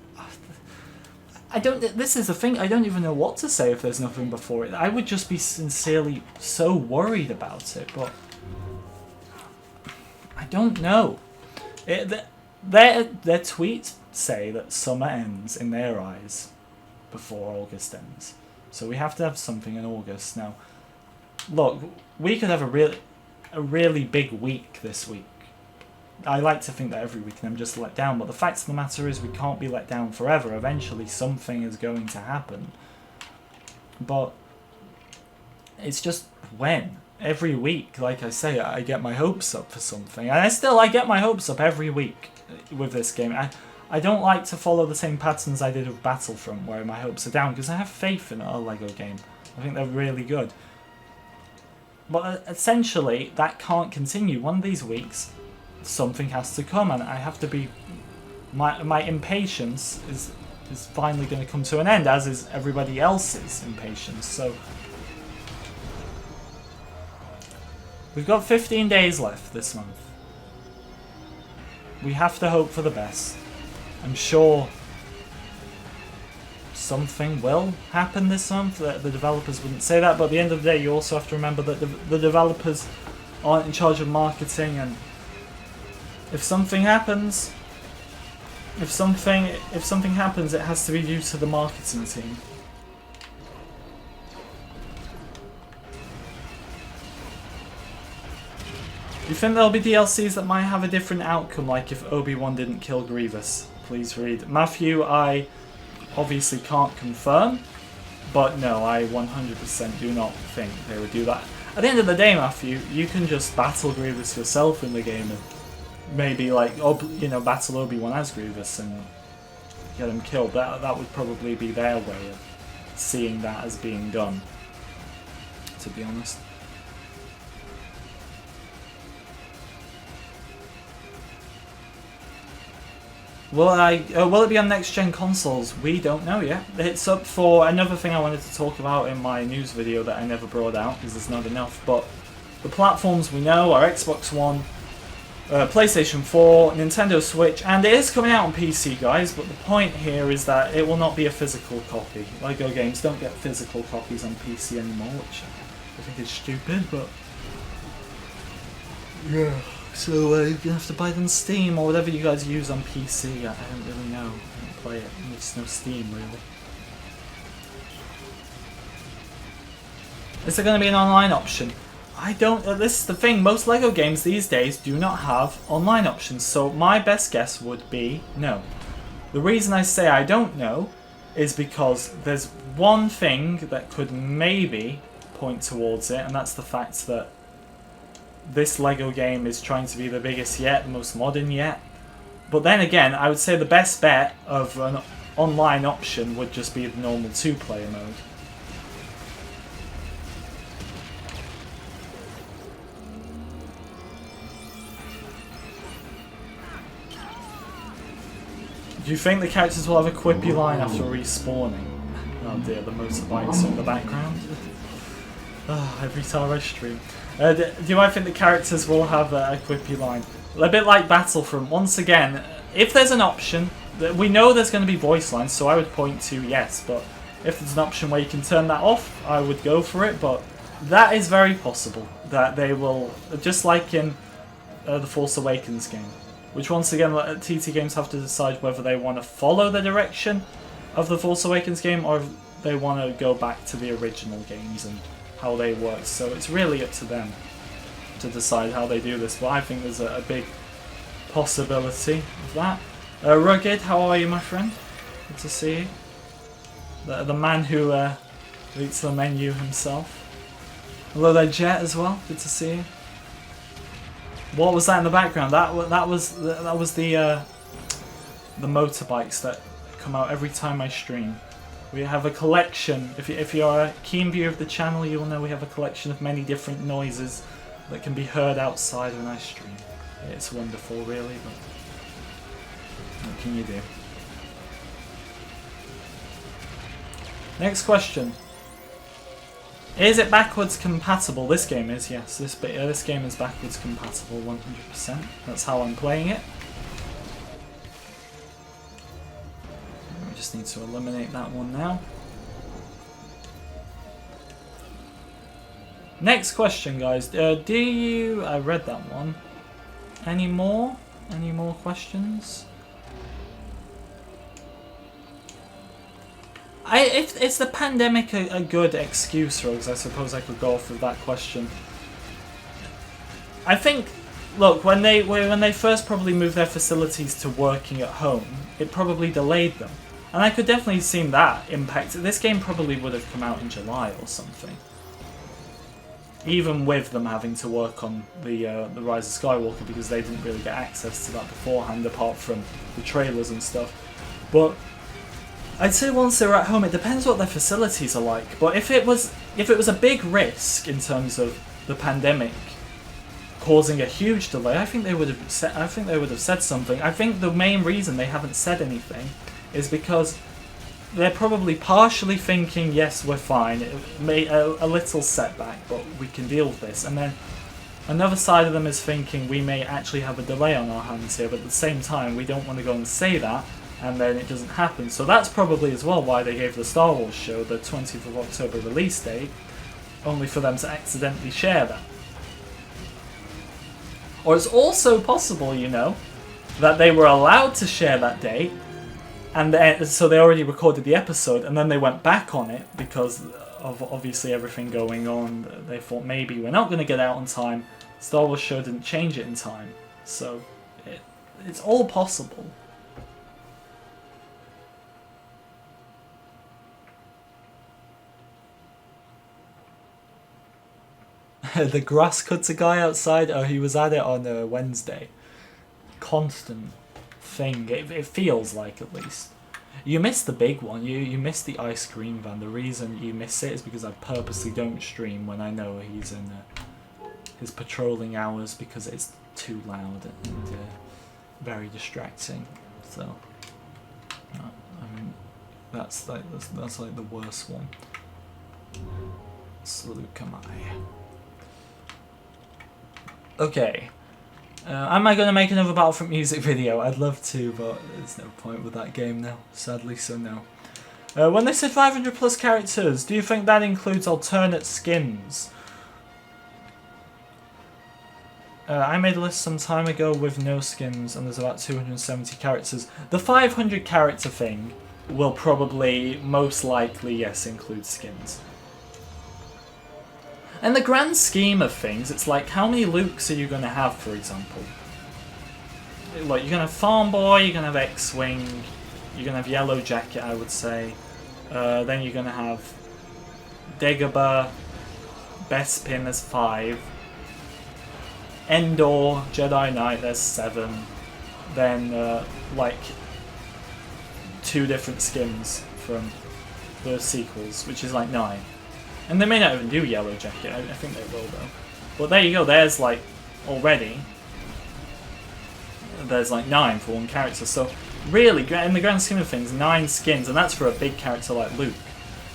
I don't. This is the thing. I don't even know what to say if there's nothing before it. I would just be sincerely so worried about it, but I don't know. Their tweets say that summer ends in their eyes before August ends, so we have to have something in August. Now, look, we could have a really big week this week. I like to think that every week I'm just let down, but the fact of the matter is we can't be let down forever. Eventually something is going to happen. But it's just when. Every week, like I say, I get my hopes up for something. And I get my hopes up every week with this game. I don't like to follow the same patterns I did with Battlefront, where my hopes are down, because I have faith in a LEGO game. I think they're really good. But essentially, that can't continue. One of these weeks, something has to come, and I have to be... My impatience is finally going to come to an end, as is everybody else's impatience. So we've got 15 days left this month. We have to hope for the best. I'm sure something will happen this month. The developers wouldn't say that, but at the end of the day, you also have to remember that the developers aren't in charge of marketing, and if something happens, if something happens, it has to be due to the marketing team. Do you think there'll be DLCs that might have a different outcome, like if Obi-Wan didn't kill Grievous? Please read. Matthew, I obviously can't confirm, but no, I 100% do not think they would do that. At the end of the day, Matthew, you can just battle Grievous yourself in the game and maybe, like, battle Obi-Wan as Grievous and get him killed. That would probably be their way of seeing that as being done, to be honest. Will it be on next-gen consoles? We don't know yet. It's up for another thing I wanted to talk about in my news video that I never brought out because there's not enough. But the platforms we know are Xbox One, PlayStation 4, Nintendo Switch, and it is coming out on PC, guys. But the point here is that it will not be a physical copy. LEGO games don't get physical copies on PC anymore, which I think is stupid, but yeah. So you're going to have to buy them on Steam or whatever you guys use on PC. I don't really know. I don't play it. There's no Steam, really. Is there going to be an online option? I don't... this is the thing. Most LEGO games these days do not have online options. So my best guess would be no. The reason I say I don't know is because there's one thing that could maybe point towards it, and that's the fact that this LEGO game is trying to be the biggest yet, the most modern yet. But then again, I would say the best bet of an online option would just be the normal 2-player mode. Do you think the characters will have a quippy line after respawning? Oh dear, the motorbikes in the background. Every time I stream. Do I think the characters will have a quippy line? A bit like Battlefront. Once again, if there's an option, we know there's going to be voice lines, so I would point to yes, but if there's an option where you can turn that off, I would go for it, but that is very possible, that they will, just like in the Force Awakens game, which once again, TT Games have to decide whether they want to follow the direction of the Force Awakens game, or if they want to go back to the original games and how they work. So it's really up to them to decide how they do this, but I think there's a big possibility of that. Rugged, how are you, my friend? Good to see you. The man who eats the menu himself. Hello there, Jet, as well. Good to see you. What was that in the background? That was the motorbikes that come out every time I stream. We have a collection. If you're a keen viewer of the channel, you will know we have a collection of many different noises that can be heard outside when I stream. It's wonderful, really, but what can you do? Next question. Is it backwards compatible? This game is, yes. This game is backwards compatible 100%. That's how I'm playing it. We just need to eliminate that one now. Next question, guys. Do you... I read that one. Any more? Any more questions? Is the pandemic a good excuse, Rogues? I suppose I could go off with that question. I think, look, when they first probably moved their facilities to working at home, it probably delayed them. And I could definitely see that impact. This game probably would have come out in July or something. Even with them having to work on the Rise of Skywalker, because they didn't really get access to that beforehand, apart from the trailers and stuff. But I'd say once they're at home, it depends what their facilities are like. But if it was a big risk in terms of the pandemic causing a huge delay, I think they would have said something. I think the main reason they haven't said anything is because they're probably partially thinking, yes, we're fine, it may a little setback, but we can deal with this. And then another side of them is thinking we may actually have a delay on our hands here, but at the same time we don't want to go and say that and then it doesn't happen. So that's probably as well why they gave the Star Wars show the 20th of October release date, only for them to accidentally share that. Or it's also possible, you know, that they were allowed to share that date, and so they already recorded the episode, and then they went back on it because of obviously everything going on. They thought maybe we're not going to get out on time. Star Wars show didn't change it in time, so it's all possible. The grass cutter guy outside, oh, he was at it on Wednesday. Constant thing, it feels like, at least. You missed the big one, you missed the ice cream van. The reason you miss it is because I purposely don't stream when I know he's in his patrolling hours, because it's too loud and very distracting. So, I mean, that's like the worst one. Salute Kamai. Okay. Am I going to make another Battlefront music video? I'd love to, but there's no point with that game now. Sadly, so no. When they said 500 plus characters, do you think that includes alternate skins? I made a list some time ago with no skins, and there's about 270 characters. The 500 character thing will probably, most likely, yes, include skins. In the grand scheme of things, it's like, how many Lukes are you going to have, for example? Like, you're going to have Farm Boy, you're going to have X-Wing, you're going to have Yellow Jacket, I would say. Then you're going to have Dagobah, Bespin, there's 5. Endor, Jedi Knight, there's 7. Then, like, 2 different skins from the sequels, which is like 9. And they may not even do Yellow Jacket, I think they will though. But there you go, there's like, already, there's like 9 for one character. So really, in the grand scheme of things, 9 skins, and that's for a big character like Luke.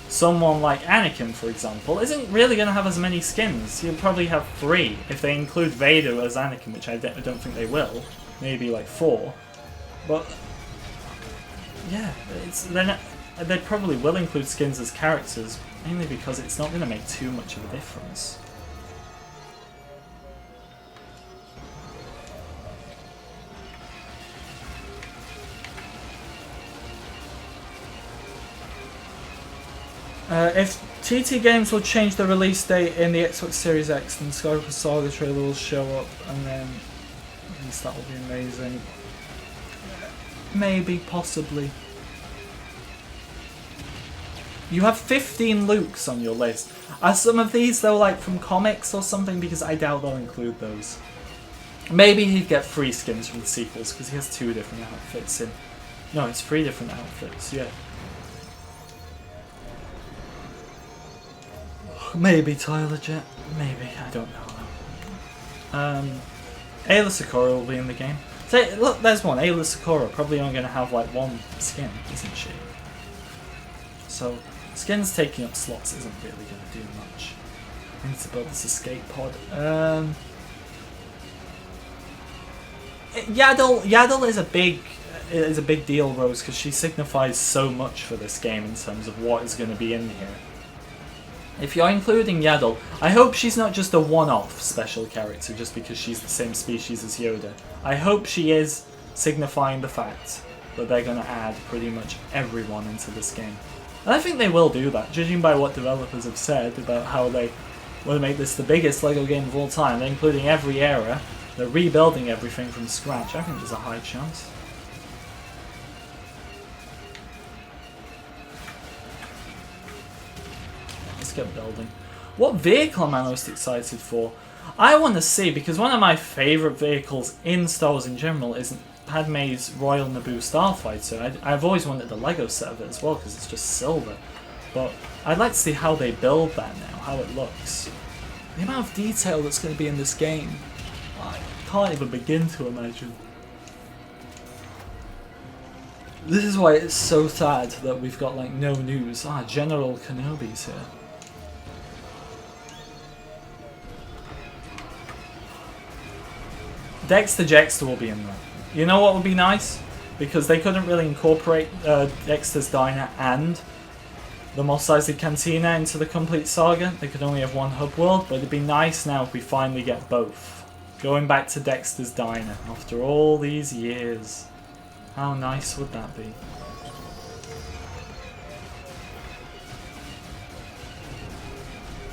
Someone like Anakin, for example, isn't really going to have as many skins. He'll probably have 3, if they include Vader as Anakin, which I don't think they will. Maybe like 4. But, yeah, they probably will include skins as characters, mainly because it's not going to make too much of a difference. If TT Games will change the release date in the Xbox Series X, then Skywalker Saga trailer will show up, and then at least that will be amazing. Maybe, possibly. You have 15 Lukes on your list. Are some of these though like from comics or something? Because I doubt they'll include those. Maybe he'd get 3 skins from the sequels, because he has 2 different outfits in... No, it's 3 different outfits, yeah. Maybe Tyler Jet. Maybe, I don't know. Ayla Sakura will be in the game. So, look, there's one. Ayla Sakura probably only going to have like 1 skin, isn't she? So, skins taking up slots isn't really going to do much. I need to build this escape pod. Yaddle is a big deal, Rose, because she signifies so much for this game in terms of what is going to be in here. If you're including Yaddle, I hope she's not just a one-off special character just because she's the same species as Yoda. I hope she is signifying the fact that they're going to add pretty much everyone into this game. And I think they will do that, judging by what developers have said about how they want to make this the biggest LEGO game of all time. They're including every era, they're rebuilding everything from scratch. I think there's a high chance. Let's get building. What vehicle am I most excited for? I want to see, because one of my favourite vehicles in Star Wars in general is Padme's Royal Naboo Starfighter. I've always wanted a LEGO set of it as well, because it's just silver. But I'd like to see how they build that now, how it looks. The amount of detail that's going to be in this game, I can't even begin to imagine. This is why it's so sad that we've got like no news. General Kenobi's here. Dexter Jettster will be in there. You know what would be nice? Because they couldn't really incorporate Dexter's Diner and the Mos Eisley Cantina into the complete saga. They could only have one hub world, but it'd be nice now if we finally get both. Going back to Dexter's Diner after all these years. How nice would that be?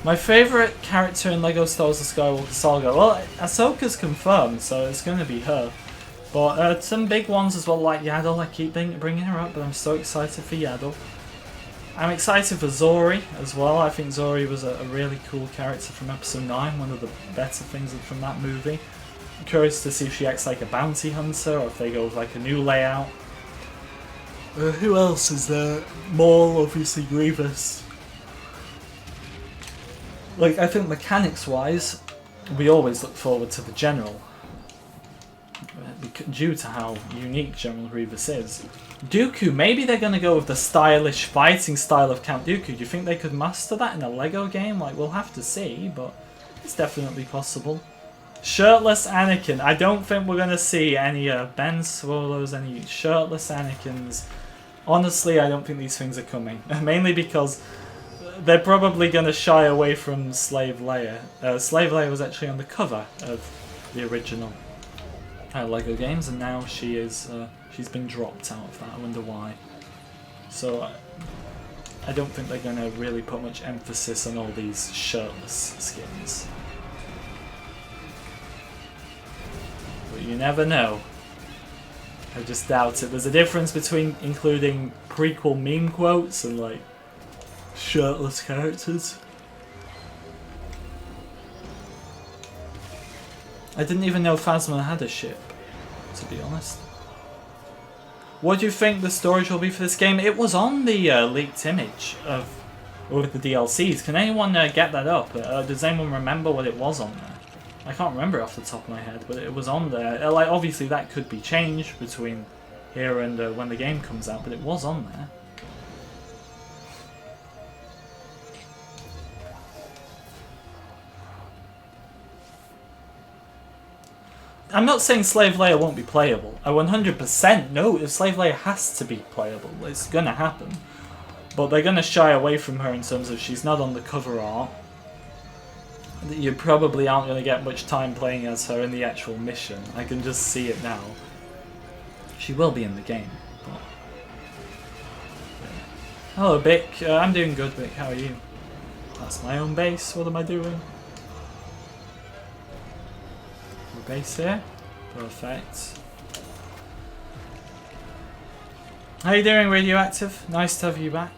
My favourite character in LEGO Star Wars: The Skywalker Saga. Well, Ahsoka's confirmed, so it's going to be her. But some big ones as well, like Yaddle. I keep bringing her up, but I'm so excited for Yaddle. I'm excited for Zori as well. I think Zori was a really cool character from Episode 9, one of the better things from that movie. I'm curious to see if she acts like a bounty hunter, or if they go with like a new layout. Who else is there? Maul, obviously Grievous. Like, I think mechanics-wise, we always look forward to the General, due to how unique General Grievous is. Dooku, maybe they're going to go with the stylish fighting style of Count Dooku. Do you think they could master that in a LEGO game? Like, we'll have to see, but it's definitely possible. Shirtless Anakin. I don't think we're going to see any Ben Swallows, any shirtless Anakins. Honestly, I don't think these things are coming. Mainly because they're probably going to shy away from Slave Leia. Slave Leia was actually on the cover of the original LEGO games, and now she is she's been dropped out of that. I wonder why. So I don't think they're going to really put much emphasis on all these shirtless skins. But you never know. I just doubt it. There's a difference between including prequel meme quotes and like shirtless characters. I didn't even know Phasma had a ship, to be honest. What do you think the storage will be for this game? It was on the leaked image of with the DLCs. Can anyone get that up? Does anyone remember what it was on there? I can't remember off the top of my head, but it was on there. Like, obviously that could be changed between here and when the game comes out, but it was on there. I'm not saying Slave Leia won't be playable. I 100% know if Slave Leia has to be playable. It's gonna happen. But they're gonna shy away from her in terms of she's not on the cover art. You probably aren't gonna get much time playing as her in the actual mission. I can just see it now. She will be in the game. But... Hello, Bick. I'm doing good, Bick. How are you? That's my own base. What am I doing? Base here. Perfect. How you doing, Radioactive? Nice to have you back.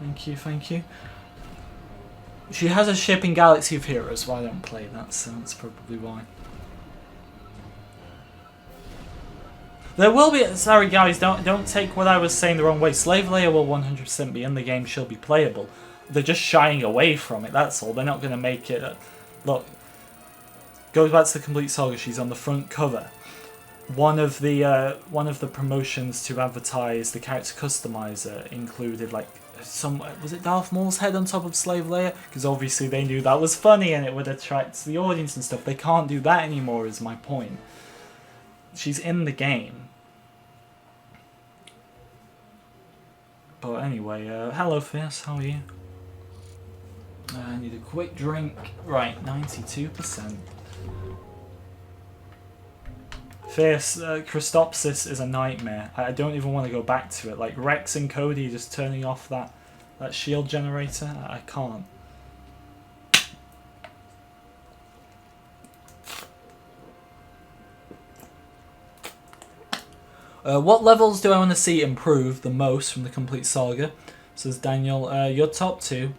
Thank you, thank you. She has a ship in Galaxy of Heroes, well I don't play that, so that's probably why. There will be. Sorry, guys, don't take what I was saying the wrong way. Slave Leia will 100% be in the game. She'll be playable. They're just shying away from it. That's all. They're not going to make it. Look, goes back to the Complete Saga. She's on the front cover. One of the promotions to advertise the character customizer included like was it Darth Maul's head on top of Slave Leia? Because obviously they knew that was funny and it would attract the audience and stuff. They can't do that anymore. Is my point. She's in the game. But anyway, hello Fierce, how are you? I need a quick drink. Right, 92%. Fierce, Christopsis is a nightmare. I don't even want to go back to it. Like Rex and Cody just turning off that shield generator. I can't. What levels do I want to see improve the most from the Complete Saga? Says Daniel. Your top two,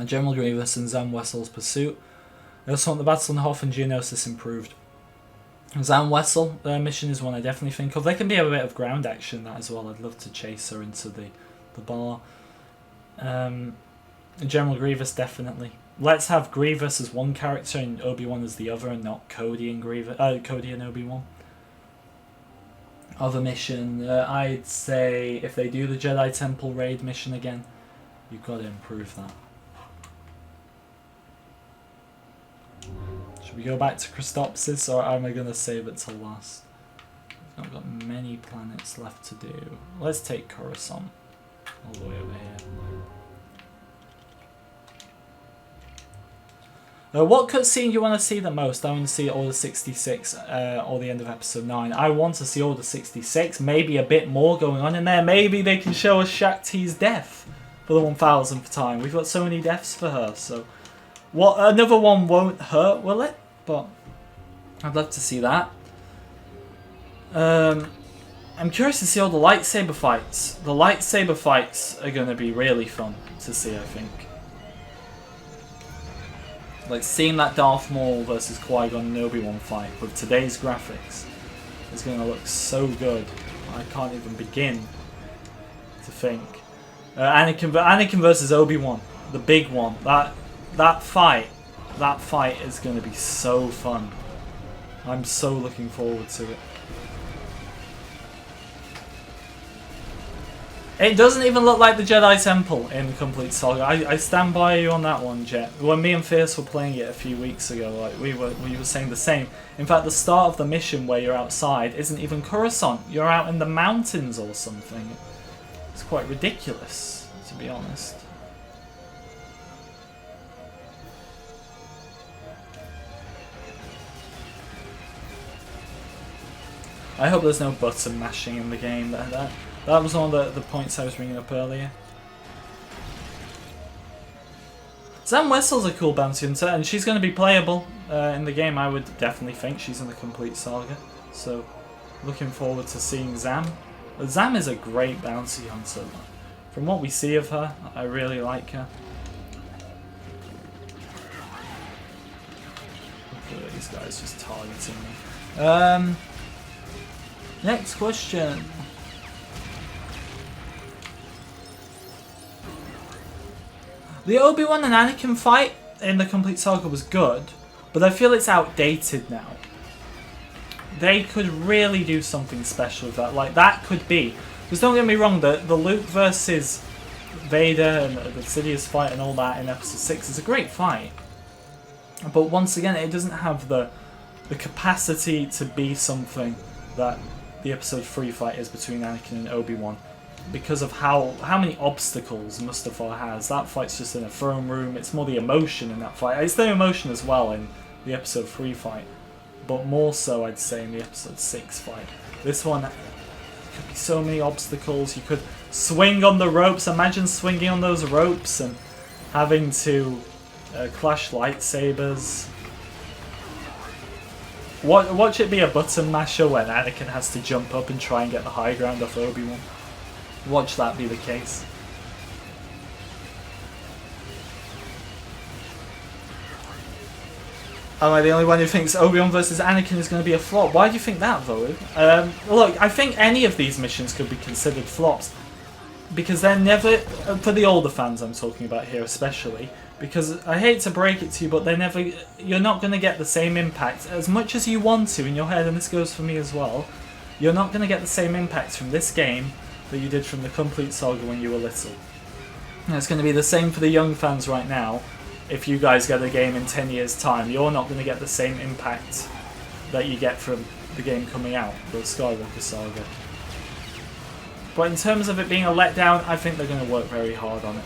General Grievous and Zam Wessel's Pursuit. I also want the Battle on Hoth and Geonosis improved. Zam Wessel mission is one I definitely think of. There can be a bit of ground action that as well. I'd love to chase her into the bar. General Grievous definitely. Let's have Grievous as one character and Obi-Wan as the other, and not Cody and Cody and Obi-Wan. Other mission, I'd say if they do the Jedi Temple raid mission again, you've got to improve that. Should we go back to Christopsis, or am I going to save it till last? We've not got many planets left to do. Let's take Coruscant, all the way over here. What cutscene do you want to see the most? I want to see Order 66 or the end of Episode 9. I want to see Order 66. Maybe a bit more going on in there. Maybe they can show us Shakti's death for the 1000th time. We've got so many deaths for her. So, another one won't hurt, will it? But I'd love to see that. I'm curious to see all the lightsaber fights. The lightsaber fights are going to be really fun to see, I think. Like, seeing that Darth Maul versus Qui-Gon and Obi-Wan fight with today's graphics is going to look so good. I can't even begin to think. Anakin versus Obi-Wan, the big one. That fight is going to be so fun. I'm so looking forward to it. It doesn't even look like the Jedi Temple in the Complete Saga. I stand by you on that one, Jet. When me and Fierce were playing it a few weeks ago, like we were saying the same. In fact, the start of the mission where you're outside isn't even Coruscant. You're out in the mountains or something. It's quite ridiculous, to be honest. I hope there's no button mashing in the game. That was one of the points I was bringing up earlier. Zam Wessel's a cool bounty hunter, and she's going to be playable in the game. I would definitely think she's in the Complete Saga. So, looking forward to seeing Zam. But Zam is a great bounty hunter. From what we see of her, I really like her. Look at these guys just targeting me. Next question. The Obi-Wan and Anakin fight in the Complete Saga was good, but I feel it's outdated now. They could really do something special with that. Like, that could be... Because don't get me wrong, the Luke versus Vader and the Sidious fight and all that in Episode 6 is a great fight. But once again, it doesn't have the capacity to be something that the Episode 3 fight is between Anakin and Obi-Wan. Because of how many obstacles Mustafar has. That fight's just in a throne room. It's more the emotion in that fight. It's the emotion as well in the Episode 3 fight. But more so, I'd say, in the Episode 6 fight. This one, could be so many obstacles. You could swing on the ropes. Imagine swinging on those ropes and having to clash lightsabers. Watch it be a button masher when Anakin has to jump up and try and get the high ground off Obi-Wan. Watch that be the case. Am I the only one who thinks Obi-Wan versus Anakin is going to be a flop? Why do you think that, though? Look, I think any of these missions could be considered flops. Because they're never... For the older fans I'm talking about here especially. Because I hate to break it to you, but they're never... You're not going to get the same impact. As much as you want to in your head, and this goes for me as well, you're not going to get the same impact from this game that you did from the complete saga when you were little. And it's going to be the same for the young fans right now. If you guys get a game in 10 years' time, you're not going to get the same impact that you get from the game coming out, the Skywalker Saga. But in terms of it being a letdown, I think they're going to work very hard on it.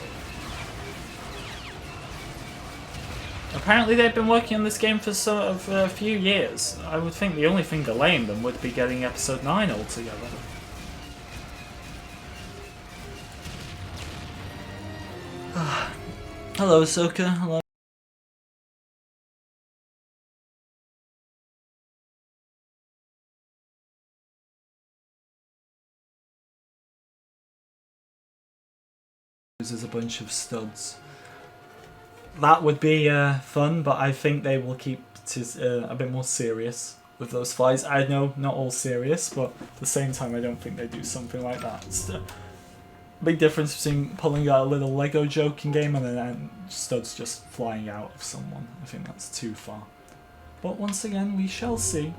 Apparently they've been working on this game for a few years. I would think the only thing delaying them would be getting Episode 9 altogether. Hello, Ahsoka. Hello. There's a bunch of studs. That would be fun, but I think they will keep to a bit more serious with those fights. I know not all serious, but at the same time, I don't think they do something like that. It's a big difference between pulling out a little Lego joking game and then studs just flying out of someone. I think that's too far. But once again, we shall see.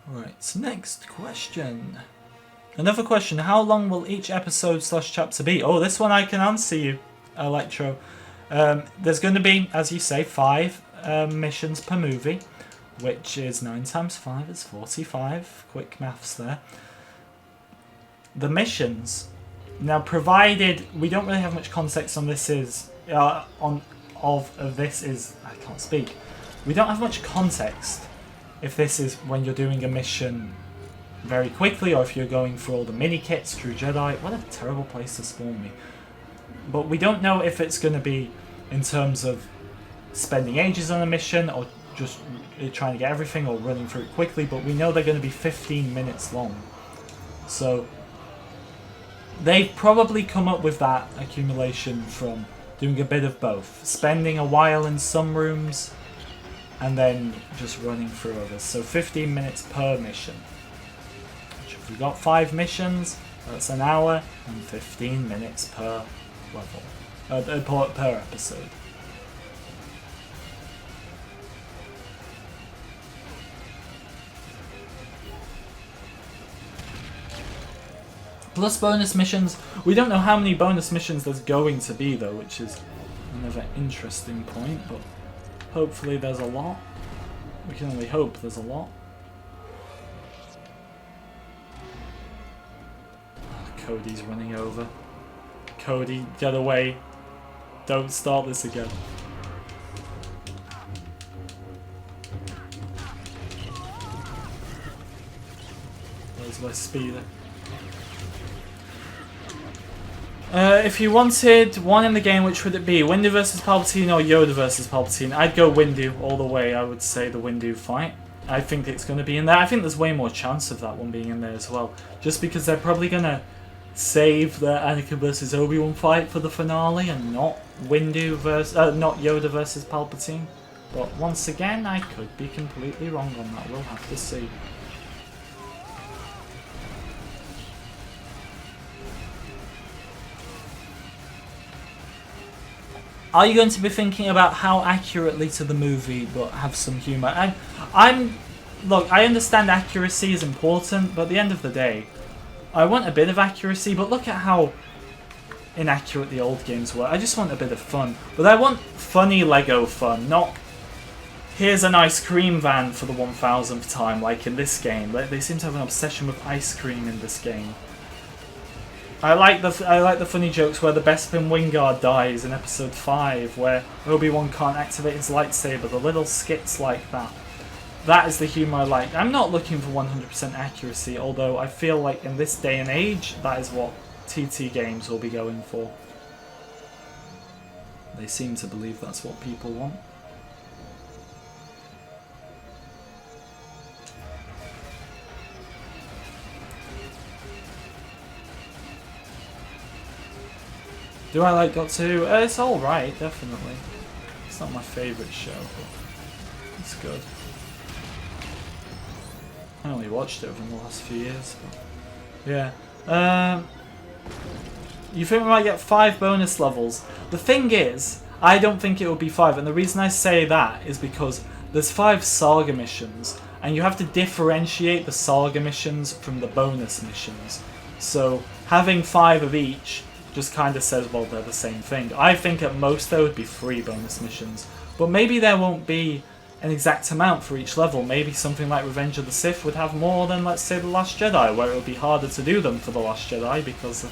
Right, so next question. Another question, how long will each episode / chapter be? Oh, this one I can answer you, Electro. There's going to be, as you say, 5 missions per movie, which is 9 times 5 is 45. Quick maths there. The missions, now provided we don't really have much context on this is, I can't speak. We don't have much context if this is when you're doing a mission very quickly, or if you're going for all the mini kits, True Jedi. What a terrible place to spawn me. But we don't know if it's going to be in terms of spending ages on a mission, or just trying to get everything, or running through it quickly, but we know they're going to be 15 minutes long. So they've probably come up with that accumulation from doing a bit of both. Spending a while in some rooms, and then just running through others. So 15 minutes per mission. If we've got 5 missions, that's an hour and 15 minutes per level, per episode. Plus bonus missions. We don't know how many bonus missions there's going to be though, which is another interesting point, but hopefully there's a lot. We can only hope there's a lot. Cody's running over. Cody, get away. Don't start this again. Where's my speeder? If you wanted one in the game, which would it be? Windu versus Palpatine or Yoda versus Palpatine? I'd go Windu all the way. I would say the Windu fight. I think it's going to be in there. I think there's way more chance of that one being in there as well. Just because they're probably going to save the Anakin versus Obi-Wan fight for the finale and not not Yoda versus Palpatine. But once again, I could be completely wrong on that. We'll have to see. Are you going to be thinking about how accurately to the movie, but have some humour? Look, I understand accuracy is important, but at the end of the day, I want a bit of accuracy, but look at how inaccurate the old games were. I just want a bit of fun. But I want funny Lego fun, not here's an ice cream van for the 1000th time, like in this game. They seem to have an obsession with ice cream in this game. I like the funny jokes where the Bespin Wingard dies in episode 5, where Obi-Wan can't activate his lightsaber, the little skits like that. That is the humour I like. I'm not looking for 100% accuracy, although I feel like in this day and age, that is what TT games will be going for. They seem to believe that's what people want. Do I like Doctor Who? It's alright, definitely. It's not my favourite show, but it's good. I only watched it over the last few years, but yeah. You think we might get 5 bonus levels? The thing is, I don't think it will be 5, and the reason I say that is because there's 5 saga missions, and you have to differentiate the saga missions from the bonus missions. So having 5 of each just kind of says, well, they're the same thing. I think at most there would be 3 bonus missions, but maybe there won't be an exact amount for each level. Maybe something like Revenge of the Sith would have more than, let's say, The Last Jedi, where it would be harder to do them for The Last Jedi, because,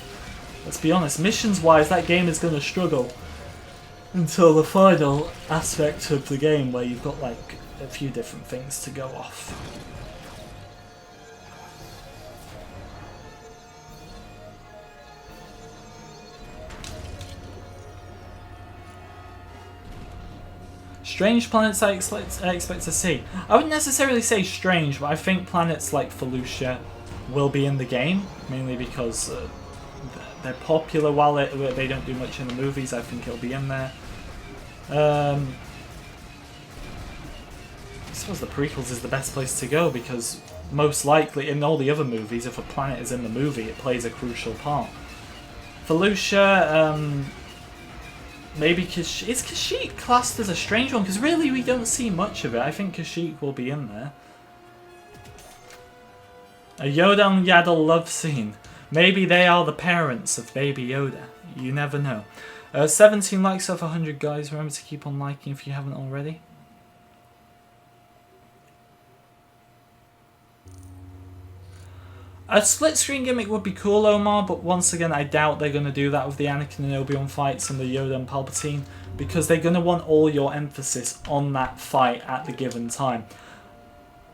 let's be honest, missions-wise, that game is going to struggle until the final aspect of the game, where you've got, like, a few different things to go off. Strange planets I expect to see. I wouldn't necessarily say strange, but I think planets like Felucia will be in the game, mainly because they're popular while they don't do much in the movies. I think it'll be in there. I suppose the prequels is the best place to go, because most likely in all the other movies, if a planet is in the movie, it plays a crucial part. Felucia, maybe Kashyyyk. Is Kashyyyk classed as a strange one? Because really we don't see much of it. I think Kashyyyk will be in there. A Yoda and Yaddle love scene. Maybe they are the parents of Baby Yoda. You never know. 17 likes off 100, guys. Remember to keep on liking if you haven't already. A split screen gimmick would be cool, Omar, but once again I doubt they're going to do that with the Anakin and Obi-Wan fights and the Yoda and Palpatine, because they're going to want all your emphasis on that fight at the given time.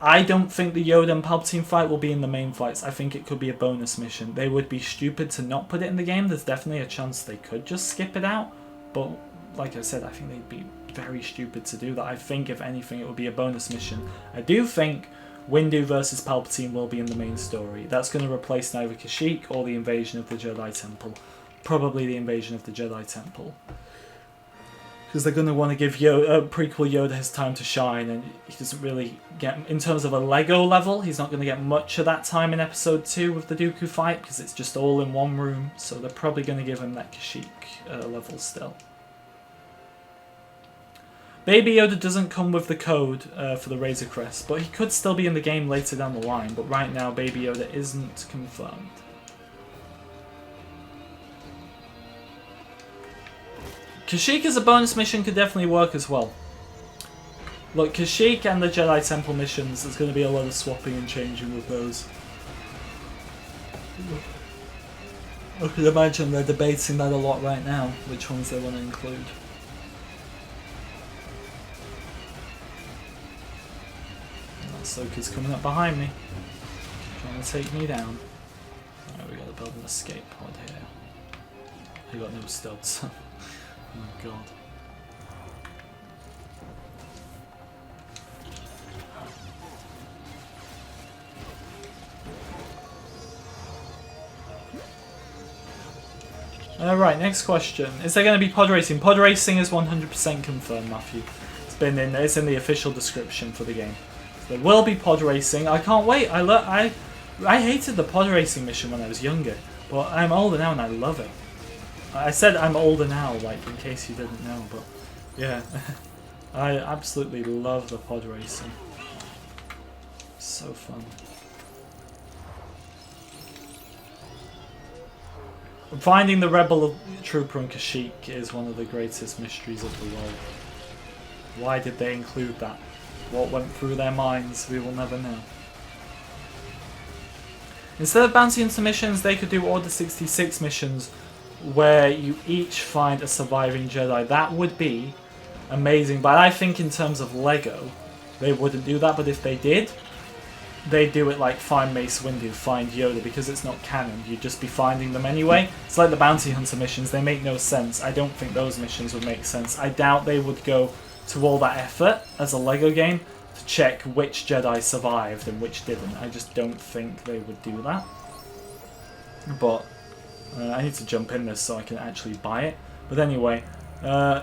I don't think the Yoda and Palpatine fight will be in the main fights. I think it could be a bonus mission. They would be stupid to not put it in the game. There's definitely a chance they could just skip it out, but like I said, I think they'd be very stupid to do that. I think if anything it would be a bonus mission. I do think Windu versus Palpatine will be in the main story. That's going to replace neither Kashyyyk or the invasion of the Jedi Temple. Probably the invasion of the Jedi Temple. Because they're going to want to give prequel Yoda his time to shine, and he doesn't really get, in terms of a Lego level, he's not going to get much of that time in Episode 2 with the Dooku fight, because it's just all in one room, so they're probably going to give him that Kashyyyk level still. Baby Yoda doesn't come with the code for the Razor Crest, but he could still be in the game later down the line. But right now, Baby Yoda isn't confirmed. Kashyyyk as a bonus mission could definitely work as well. Look, Kashyyyk and the Jedi Temple missions, there's going to be a lot of swapping and changing with those. I could imagine they're debating that a lot right now, which ones they want to include. Ahsoka's coming up behind me, trying to take me down. Alright, we gotta build an escape pod here. I got no studs. Oh god. Alright, next question. Is there going to be pod racing? Pod racing is 100% confirmed, Matthew. It's in the official description for the game. There will be pod racing. I can't wait. I hated the pod racing mission when I was younger, but I'm older now and I love it. I said I'm older now, like, in case you didn't know, but yeah. I absolutely love the pod racing. So fun. Finding the Rebel Trooper on Kashyyyk is one of the greatest mysteries of the world. Why did they include that? What went through their minds, we will never know. Instead of bounty hunter missions, they could do Order 66 missions where you each find a surviving Jedi. That would be amazing, but I think in terms of Lego, they wouldn't do that, but if they did, they'd do it like find Mace Windu, find Yoda, because it's not canon. You'd just be finding them anyway. It's like the bounty hunter missions, they make no sense. I don't think those missions would make sense. I doubt they would go to all that effort as a Lego game to check which Jedi survived and which didn't. I just don't think they would do that. But I need to jump in this so I can actually buy it. But anyway, I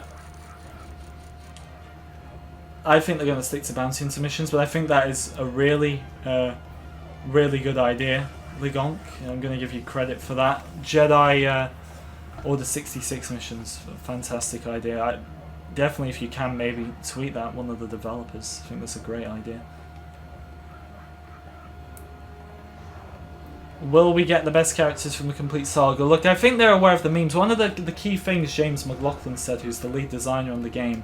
think they're going to stick to bounty intermissions, but I think that is a really, really good idea, Ligonk. I'm going to give you credit for that. Jedi Order 66 missions, fantastic idea. Definitely, if you can, maybe tweet that one of the developers. I think that's a great idea. Will we get the best characters from the complete saga? Look, I think they're aware of the memes. One of the key things James McLaughlin said, who's the lead designer on the game,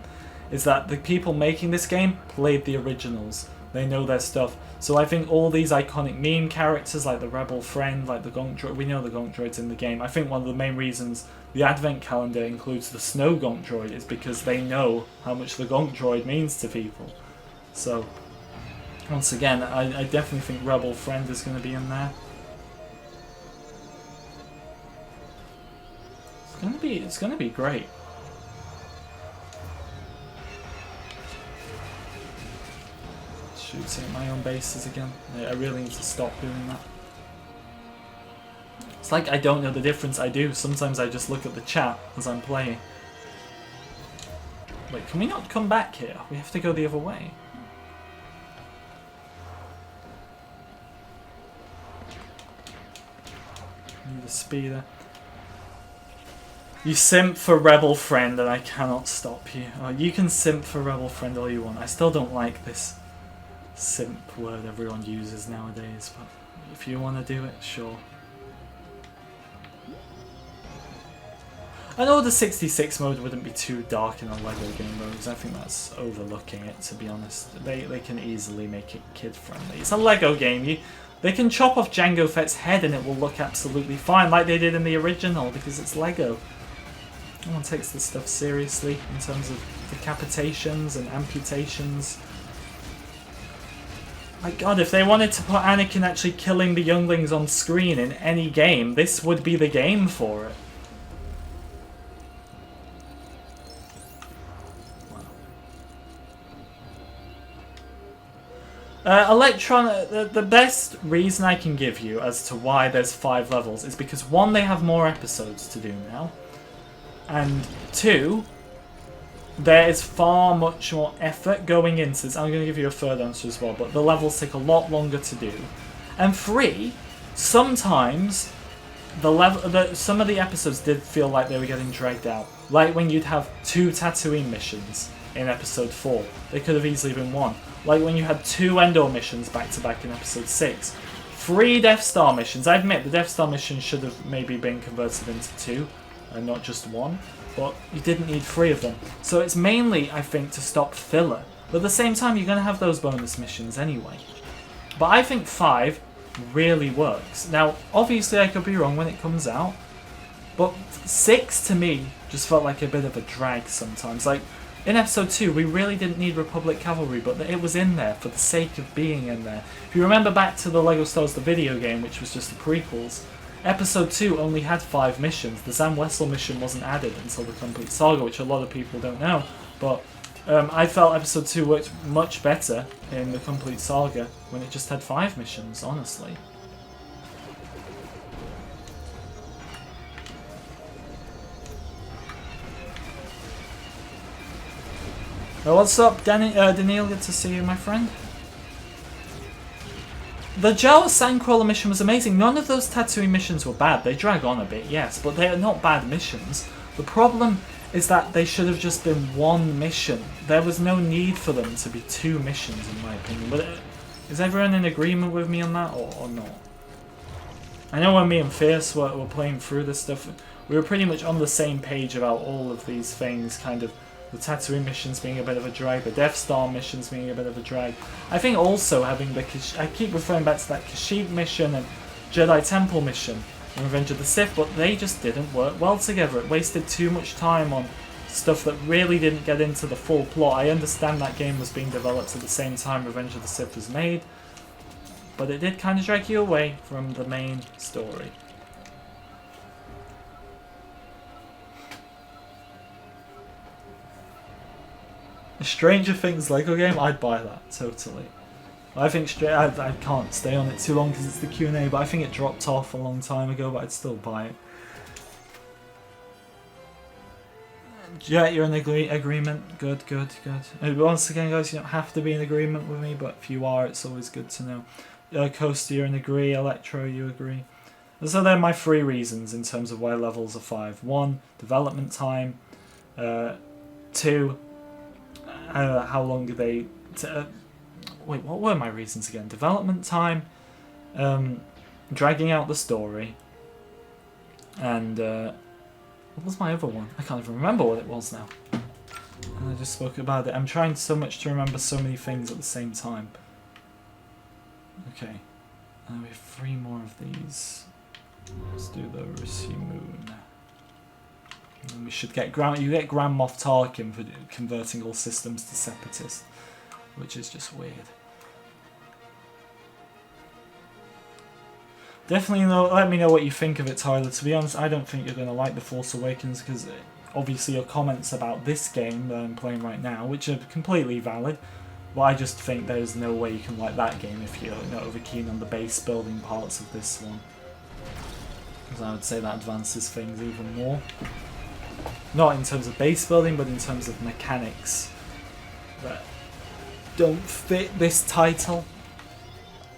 is that the people making this game played the originals. They know their stuff. So I think all these iconic meme characters, like the Rebel Friend, like the Gonk Droid, we know the Gonk Droid's in the game. I think one of the main reasons the Advent Calendar includes the Snow Gonk Droid is because they know how much the Gonk Droid means to people. So, once again, I definitely think Rebel Friend is going to be in there. It's gonna be great. Shooting at my own bases again. I really need to stop doing that. It's like I don't know the difference. I do. Sometimes I just look at the chat as I'm playing. Wait, can we not come back here? We have to go the other way. Need a speeder. You simp for Rebel Friend and I cannot stop you. You can simp for Rebel Friend all you want. I still don't like this simp word everyone uses nowadays, but if you want to do it, sure. I know the 66 mode wouldn't be too dark in a LEGO game though, because I think that's overlooking it, to be honest. They can easily make it kid-friendly. It's a LEGO game. They can chop off Jango Fett's head and it will look absolutely fine, like they did in the original, because it's LEGO. No one takes this stuff seriously in terms of decapitations and amputations. My god, if they wanted to put Anakin actually killing the younglings on screen in any game, this would be the game for it. Electron, the best reason I can give you as to why there's 5 levels is because 1, they have more episodes to do now. And 2, there is far much more effort going into this. I'm going to give you a third answer as well, but the levels take a lot longer to do. And 3, sometimes some of the episodes did feel like they were getting dragged out. Like when you'd have 2 Tatooine missions in episode 4. They could have easily been 1. Like when you had 2 Endor missions back to back in episode 6. 3 Death Star missions. I admit the Death Star mission should have maybe been converted into 2. And not just 1, but you didn't need 3 of them. So it's mainly, I think, to stop filler. But at the same time, you're going to have those bonus missions anyway. But I think 5 really works. Now, obviously I could be wrong when it comes out, but 6 to me just felt like a bit of a drag sometimes. Like, in episode 2, we really didn't need Republic Cavalry, but it was in there for the sake of being in there. If you remember back to the LEGO Star Wars the video game, which was just the prequels, Episode 2 only had 5 missions. The Zam Wessel mission wasn't added until the complete saga, which a lot of people don't know. But I felt Episode 2 worked much better in the complete saga when it just had 5 missions, honestly. Oh, what's up, Daniel? Good to see you, my friend. The Jawa Sandcrawler mission was amazing. None of those Tatooine missions were bad. They drag on a bit, yes, but they are not bad missions. The problem is that they should have just been 1 mission. There was no need for them to be 2 missions, in my opinion. But is everyone in agreement with me on that, or not? I know when me and Fierce were playing through this stuff, we were pretty much on the same page about all of these things, kind of the Tatooine missions being a bit of a drag, the Death Star missions being a bit of a drag. I think also having I keep referring back to that Kashyyyk mission and Jedi Temple mission in Revenge of the Sith, but they just didn't work well together. It wasted too much time on stuff that really didn't get into the full plot. I understand that game was being developed at the same time Revenge of the Sith was made, but it did kind of drag you away from the main story. A Stranger Things Lego game, I'd buy that, totally. I think I can't stay on it too long because it's the Q&A, but I think it dropped off a long time ago, but I'd still buy it. Yeah, you're in agreement. Good, good, good. And once again, guys, you don't have to be in agreement with me, but if you are, it's always good to know. Coaster, you're in agree. Electro, you agree. And so they're my 3 reasons in terms of why levels are 5. 1, development time. 2, how long do they... wait, what were my reasons again? Development time, dragging out the story, and what was my other one? I can't even remember what it was now. And I just spoke about it. I'm trying so much to remember so many things at the same time. Okay, we have 3 more of these. Let's do the Rissi Moon. And we should get you get Grand Moff Tarkin for converting all systems to separatist, which is just weird. Definitely let me know what you think of it, Tyler. To be honest, I don't think you're going to like The Force Awakens because obviously your comments about this game that I'm playing right now, which are completely valid, but I just think there's no way you can like that game if you're not over keen on the base building parts of this one. Because I would say that advances things even more. Not in terms of base building, but in terms of mechanics that don't fit this title,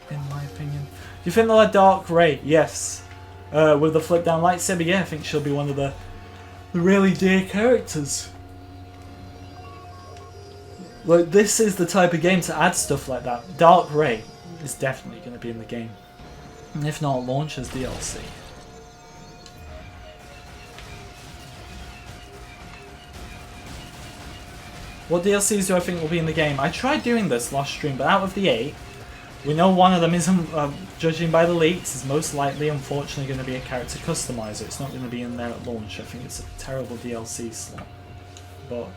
in my opinion. Do you think they'll have Dark Ray? Yes. With the flip down lightsaber, yeah, I think she'll be one of the really dear characters. Like, this is the type of game to add stuff like that. Dark Ray is definitely going to be in the game. And if not, launch as DLC. What DLCs do I think will be in the game? I tried doing this last stream, but out of the 8, we know one of them isn't, judging by the leaks, is most likely, unfortunately, going to be a character customizer. It's not going to be in there at launch. I think it's a terrible DLC slot. But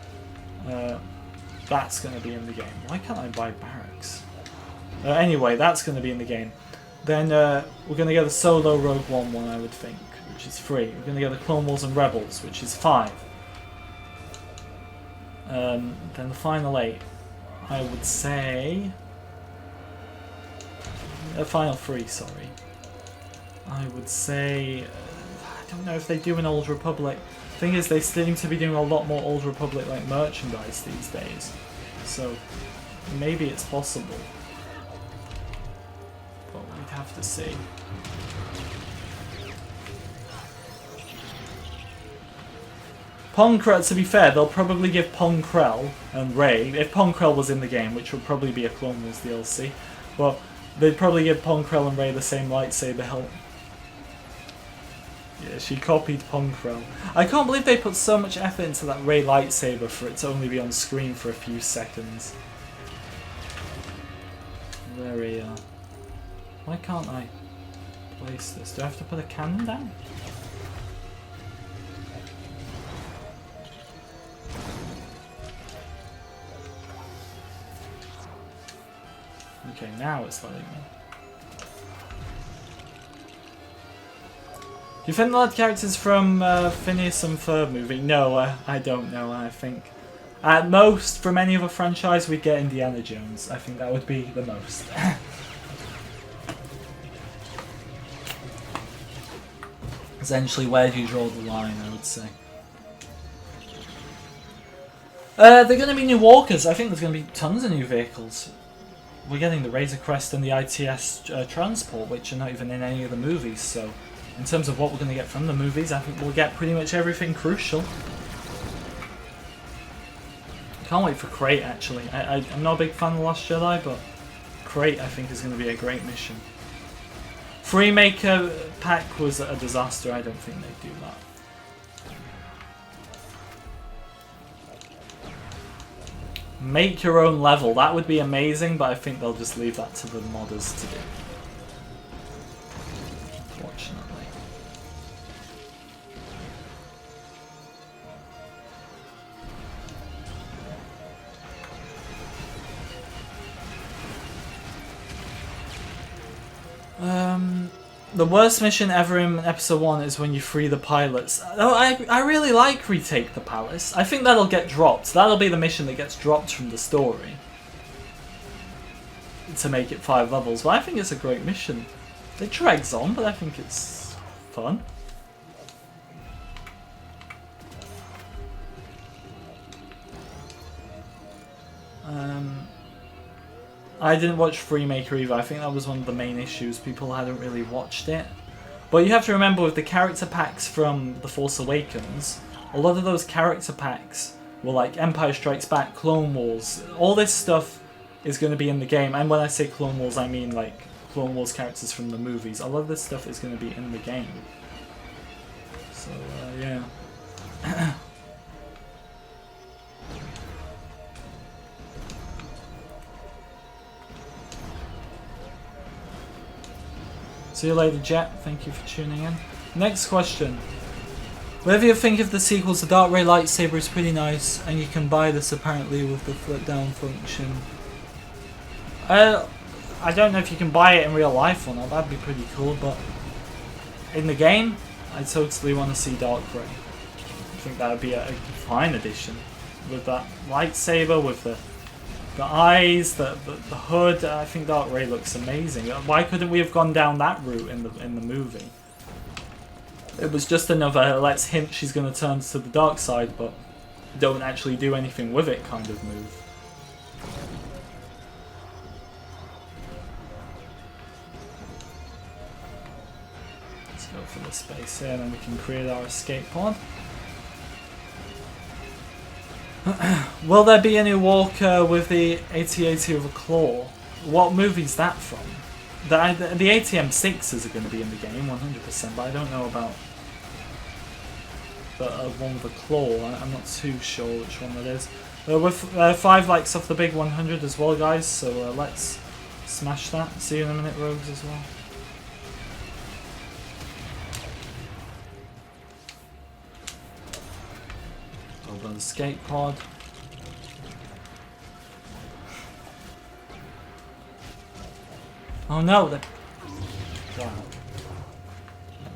that's going to be in the game. Why can't I buy barracks? Anyway, that's going to be in the game. Then we're going to get a solo Rogue One, I would think, which is 3. We're going to get the Clone Wars and Rebels, which is 5. Then the final 8, I would say... final 3, sorry. I would say... I don't know if they do an Old Republic. Thing is, they seem to be doing a lot more Old Republic like merchandise these days. So, maybe it's possible. But we'd have to see. Pong Krell, to be fair, they'll probably give Pong Krell and Rey, if Pong Krell was in the game, which would probably be a Clone Wars DLC, but they'd probably give Pong Krell and Rey the same lightsaber hilt. Yeah, she copied Pong Krell. I can't believe they put so much effort into that Rey lightsaber for it to only be on screen for a few seconds. There we are. Why can't I place this? Do I have to put a cannon down? Okay, now it's letting me. Do you think they'll add characters from Phineas and Ferb movie? No, I don't know. I think at most from any other franchise we'd get Indiana Jones. I think that would be the most. Essentially, where do you draw the line, I would say. They're going to be new walkers. I think there's going to be tons of new vehicles. We're getting the Razor Crest and the ITS transport, which are not even in any of the movies, so in terms of what we're going to get from the movies, I think we'll get pretty much everything crucial. Can't wait for Crate, actually. I'm not a big fan of The Last Jedi, but Crate, I think, is going to be a great mission. Freemaker pack was a disaster. I don't think they'd do that. Make your own level. That would be amazing, but I think they'll just leave that to the modders to do. Unfortunately. The worst mission ever in episode 1 is when you free the pilots. Oh, I really like Retake the Palace. I think that'll get dropped. That'll be the mission that gets dropped from the story to make it 5 levels. But I think it's a great mission. It drags on, but I think it's fun. I didn't watch Freemaker either. I think that was one of the main issues. People hadn't really watched it. But you have to remember with the character packs from The Force Awakens, a lot of those character packs were like Empire Strikes Back, Clone Wars. All this stuff is going to be in the game. And when I say Clone Wars, I mean like Clone Wars characters from the movies. A lot of this stuff is going to be in the game. So, yeah. See you later, Jet. Thank you for tuning in. Next question. Whatever you think of the sequels, the Dark Ray lightsaber is pretty nice, and you can buy this apparently with the flip down function. I don't know if you can buy it in real life or not. That'd be pretty cool, but in the game, I totally want to see Dark Ray. I think that would be a fine addition with that lightsaber, with the eyes, the hood. I think Dark Ray looks amazing. Why couldn't we have gone down that route in the movie? It was just another let's hint she's going to turn to the dark side, but don't actually do anything with it kind of move. Let's go for the space here, and then we can create our escape pod. Will there be a new Walker with the AT-AT with a claw? What movie's that from? The ATM-6s are going to be in the game, 100%, but I don't know about the one with a claw. I'm not too sure which one that is. With 5 likes off the big 100 as well, guys, so let's smash that. See you in a minute, Rogues, as well. Open the escape pod. Oh no! Wow.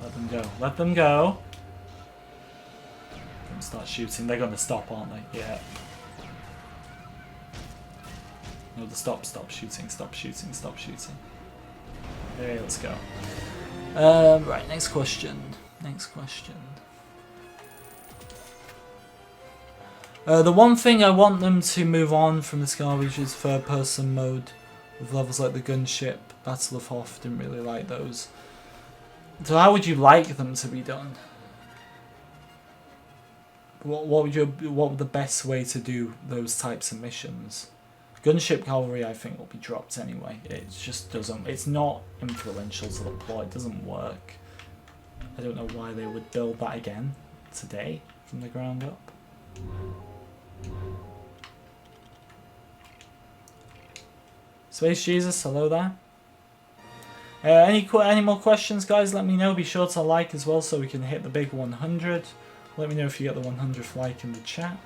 Let them go. Let them go. Don't start shooting. They're going to stop, aren't they? Yeah. No, the stop shooting, stop shooting, stop shooting. Okay, let's go. Right, next question. Next question. The one thing I want them to move on from this garbage is third-person mode with levels like the gunship, Battle of Hoth. Didn't really like those. So how would you like them to be done? What would the best way to do those types of missions? Gunship Cavalry, I think, will be dropped anyway. It just doesn't. It's not influential to the plot. It doesn't work. I don't know why they would build that again today from the ground up. Space Jesus, hello there. Any more questions, guys? Let me know. Be sure to like as well so we can hit the big 100. Let me know if you get the 100th like in the chat.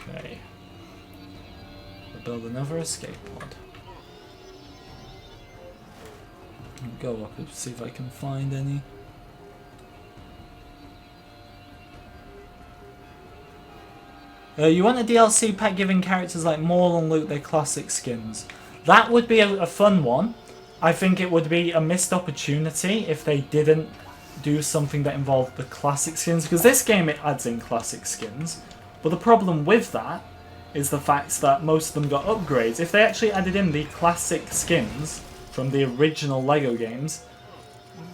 Okay. We'll build another escape pod. I'll go up and see if I can find any. You want a DLC pack giving characters like Maul and Luke their classic skins. That would be a fun one. I think it would be a missed opportunity if they didn't do something that involved the classic skins, because this game it adds in classic skins. But the problem with that is the fact that most of them got upgrades. If they actually added in the classic skins from the original LEGO games,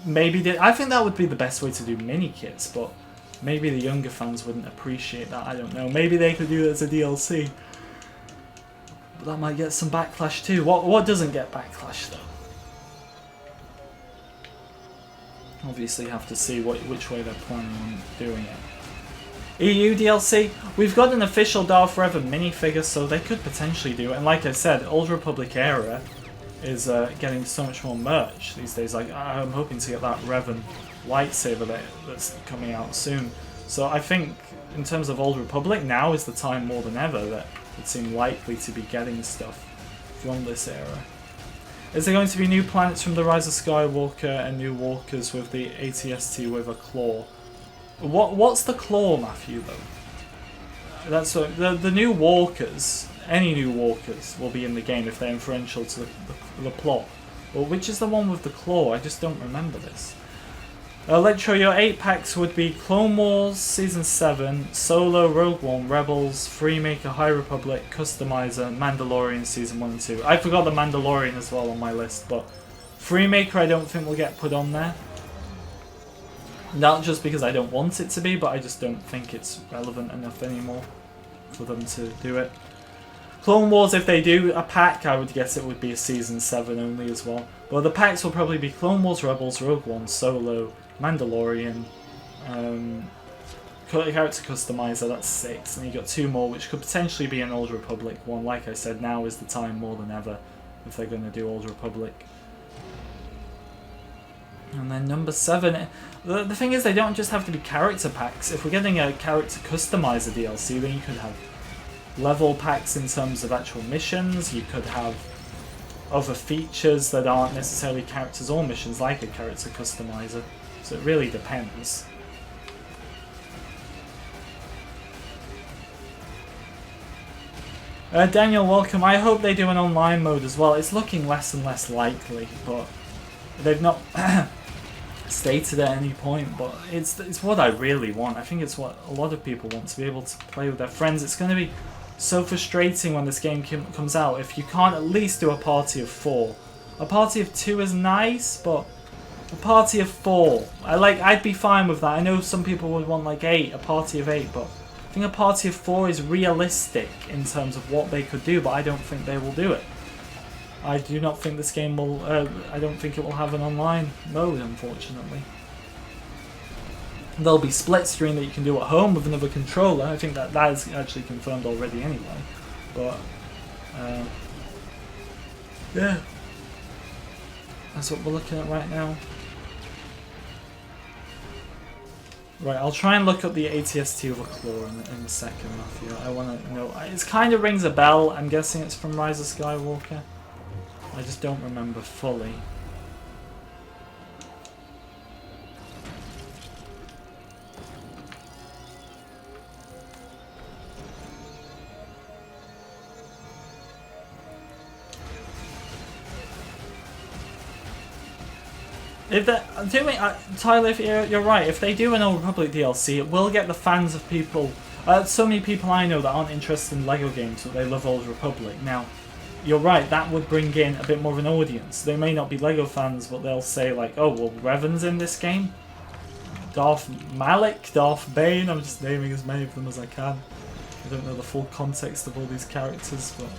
I think that would be the best way to do mini kits, but maybe the younger fans wouldn't appreciate that. I don't know. Maybe they could do it as a DLC. But that might get some backlash too. What doesn't get backlash though? Obviously you have to see which way they're planning on doing it. EU DLC? We've got an official Darth Revan minifigure, so they could potentially do it. And like I said, Old Republic era is getting so much more merch these days. Like I'm hoping to get that Revan lightsaber that's coming out soon. So I think in terms of Old Republic, now is the time more than ever that it seems likely to be getting stuff from this era. Is there going to be new planets from the Rise of Skywalker and new walkers with the AT-ST with a claw? What's the claw, Matthew, though? That's what, the new walkers, any new walkers will be in the game if they're influential to the plot. Well, which is the one with the claw? I just don't remember this. Electro, your 8 packs would be Clone Wars Season 7, Solo, Rogue One, Rebels, Freemaker, High Republic, Customizer, Mandalorian Season 1 and 2. I forgot the Mandalorian as well on my list, but Freemaker I don't think will get put on there. Not just because I don't want it to be, but I just don't think it's relevant enough anymore for them to do it. Clone Wars, if they do a pack, I would guess it would be a Season 7 only as well. But the packs will probably be Clone Wars, Rebels, Rogue One, Solo, Mandalorian, character customizer, that's 6, and you got 2 more, which could potentially be an Old Republic one. Like I said, now is the time more than ever if they're going to do Old Republic. And then number 7, the thing is, they don't just have to be character packs. If we're getting a character customizer DLC, then you could have level packs in terms of actual missions, you could have other features that aren't necessarily characters or missions, like a character customizer. So it really depends. Daniel, welcome. I hope they do an online mode as well. It's looking less and less likely, but they've not stated at any point. But it's what I really want. I think it's what a lot of people want, to be able to play with their friends. It's going to be so frustrating when this game comes out if you can't at least do a party of 4. A party of 2 is nice, but a party of 4, I'd be fine with that. I know some people would want like 8, a party of 8, but I think a party of 4 is realistic in terms of what they could do, but I don't think they will do it. I do not think this game will, I don't think it will have an online mode, unfortunately. There'll be split screen that you can do at home with another controller. I think that is actually confirmed already anyway. But, yeah. That's what we're looking at right now. Right, I'll try and look up the ATST of a claw in a second, Matthew. I want to know. It kind of rings a bell. I'm guessing it's from Rise of Skywalker. I just don't remember fully. If Tyler, if you're right, if they do an Old Republic DLC, it will get the fans of people. So many people I know that aren't interested in LEGO games, but they love Old Republic. Now, you're right, that would bring in a bit more of an audience. They may not be LEGO fans, but they'll say like, oh, well, Revan's in this game? Darth Malik, Darth Bane, I'm just naming as many of them as I can. I don't know the full context of all these characters, but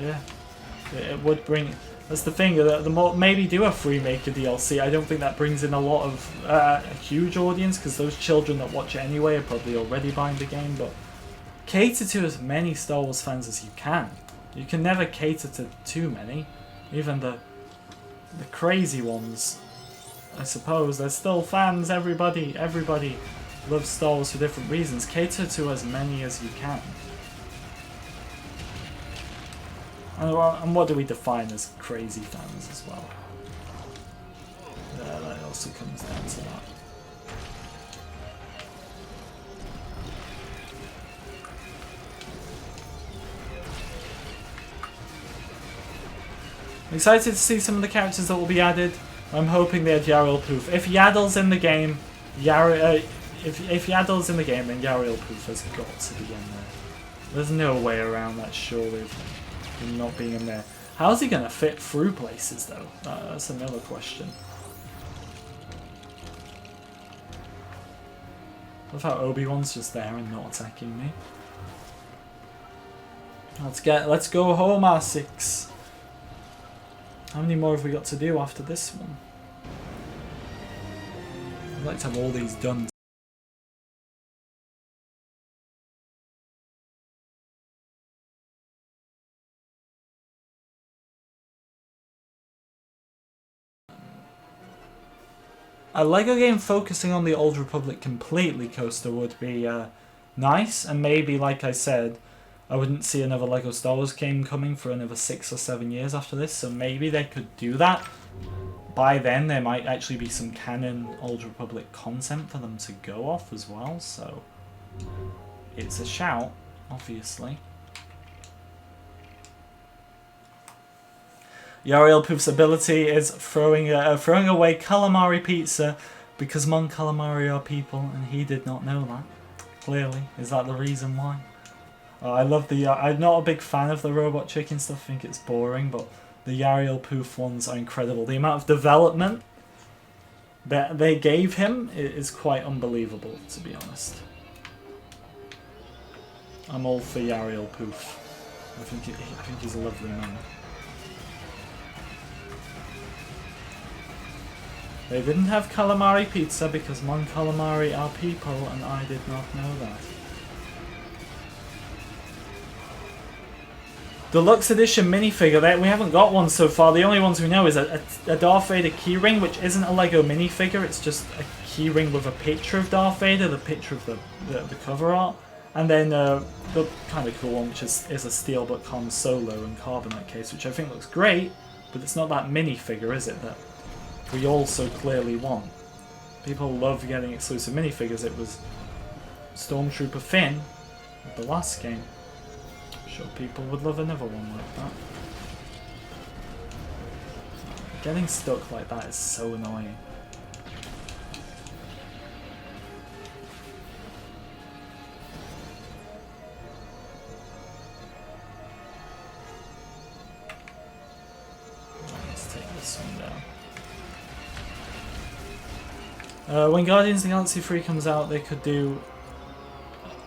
yeah, it would bring. That's the thing. The more maybe do a Freemaker DLC. I don't think that brings in a lot of a huge audience, because those children that watch it anyway are probably already buying the game. But cater to as many Star Wars fans as you can. You can never cater to too many, even the crazy ones. I suppose there's still fans. Everybody loves Star Wars for different reasons. Cater to as many as you can. And what do we define as crazy fans as well? That also comes down to that. I'm excited to see some of the characters that will be added. I'm hoping they're Yarael Poof. If Yaddle's in the game, if Yaddle's in the game, then Yarael Poof has got to be in there. There's no way around that, surely. Not being in there. How's he going to fit through places, though? That's another question. I love how Obi-Wan's just there and not attacking me. Let's go home, R6. How many more have we got to do after this one? I'd like to have all these done. A LEGO game focusing on the Old Republic completely, Coaster, would be nice, and maybe, like I said, I wouldn't see another LEGO Star Wars game coming for another 6 or 7 years after this, so maybe they could do that. By then, there might actually be some canon Old Republic content for them to go off as well, so it's a shout, obviously. Yariel Poof's ability is throwing away calamari pizza because Mon Calamari are people, and he did not know that. Clearly, is that the reason why? I love the. I'm not a big fan of the robot chicken stuff. I think it's boring, but the Yariel Poof ones are incredible. The amount of development that they gave him is quite unbelievable, to be honest. I'm all for Yariel Poof. I think he's a lovely man. They didn't have calamari pizza because Mon Calamari are people, and I did not know that. Deluxe Edition minifigure, we haven't got one so far. The only ones we know is a Darth Vader keyring, which isn't a Lego minifigure, it's just a keyring with a picture of Darth Vader, the picture of the cover art. And then the kind of cool one, which is a Steelbook Han Solo and Carbonite case, which I think looks great, but it's not that minifigure, is it, that we all so clearly want. People love getting exclusive minifigures. It was Stormtrooper Finn with the last game. I'm sure people would love another one like that. Getting stuck like that is so annoying. Let's take this one down. When Guardians of the Galaxy 3 comes out, they could do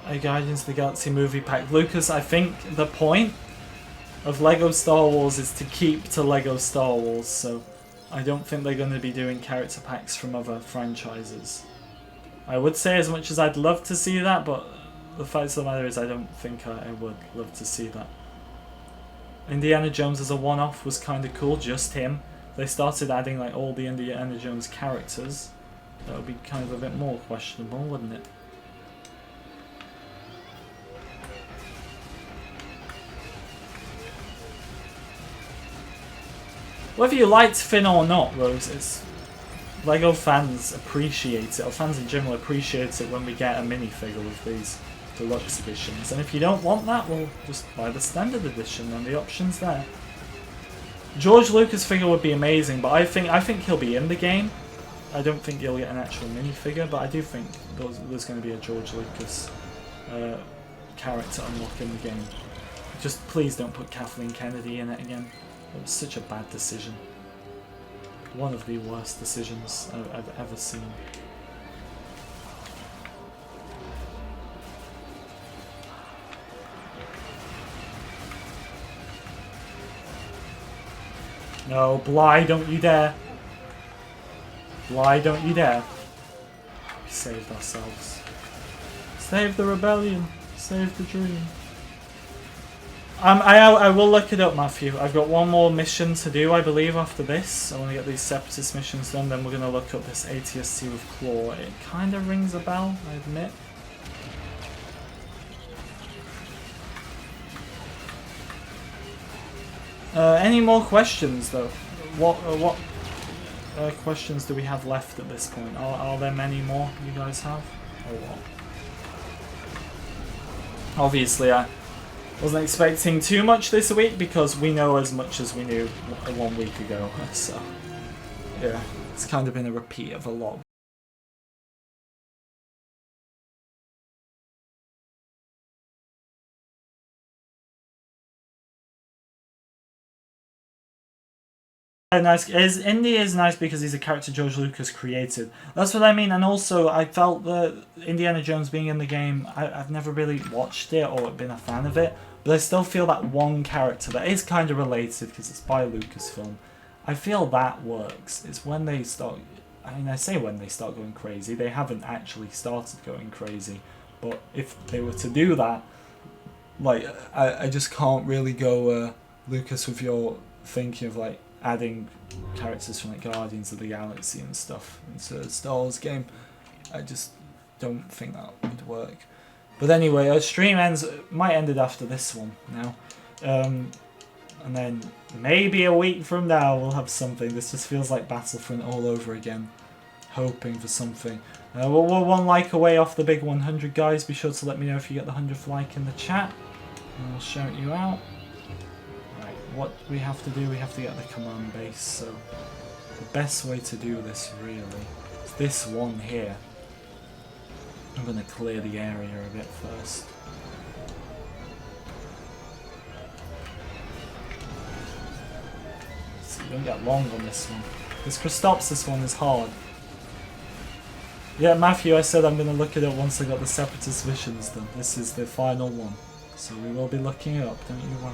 a Guardians of the Galaxy movie pack. Lucas, I think the point of LEGO Star Wars is to keep to LEGO Star Wars, so I don't think they're going to be doing character packs from other franchises. I would say as much as I'd love to see that, but the fact of the matter is I don't think I would love to see that. Indiana Jones as a one-off was kind of cool, just him. They started adding like all the Indiana Jones characters. That would be kind of a bit more questionable, wouldn't it? Whether you liked Finn or not, Rose, it's LEGO fans appreciate it, or fans in general appreciate it when we get a minifigure with these deluxe editions. And if you don't want that, well, just buy the standard edition and the option's there. George Lucas figure would be amazing, but I think he'll be in the game. I don't think you'll get an actual minifigure, but I do think there's going to be a George Lucas character unlock in the game. Just please don't put Kathleen Kennedy in it again. It was such a bad decision. One of the worst decisions I've ever seen. No, Bly, don't you dare. Bly, don't you dare. We saved ourselves. Save the rebellion. Save the dream. I will look it up, Matthew. I've got one more mission to do, I believe, after this. I want to get these Separatist missions done, then we're going to look up this ATST with Claw. It kind of rings a bell, I admit. Any more questions, though? What questions do we have left at this point? Are there many more you guys have? Or what? Obviously, I wasn't expecting too much this week because we know as much as we knew 1 week ago. So, yeah, it's kind of been a repeat of a lot. Nice. Indy is nice because he's a character George Lucas created. That's what I mean, and also I felt that Indiana Jones being in the game, I've never really watched it or been a fan of it, but I still feel that one character that is kind of related because it's by Lucasfilm. I feel that works. It's when they start, I mean, I say when they start going crazy, they haven't actually started going crazy, but if they were to do that, like, I just can't really go Lucas with your thinking of like adding characters from like Guardians of the Galaxy and stuff into a Star Wars game. I just don't think that would work. But anyway, our stream might end it after this one now. And then maybe a week from now we'll have something. This just feels like Battlefront all over again. Hoping for something. We're one like away off the big 100, guys. Be sure to let me know if you get the 100th like in the chat. And I'll shout you out. Right, what we have to do, we have to get the command base, so the best way to do this really is this one here. I'm going to clear the area a bit first. So you don't get long on this one. This Christopsis one is hard. Yeah, Matthew, I said I'm going to look it up once I got the Separatist missions done. This is the final one. So we will be looking it up, don't you worry.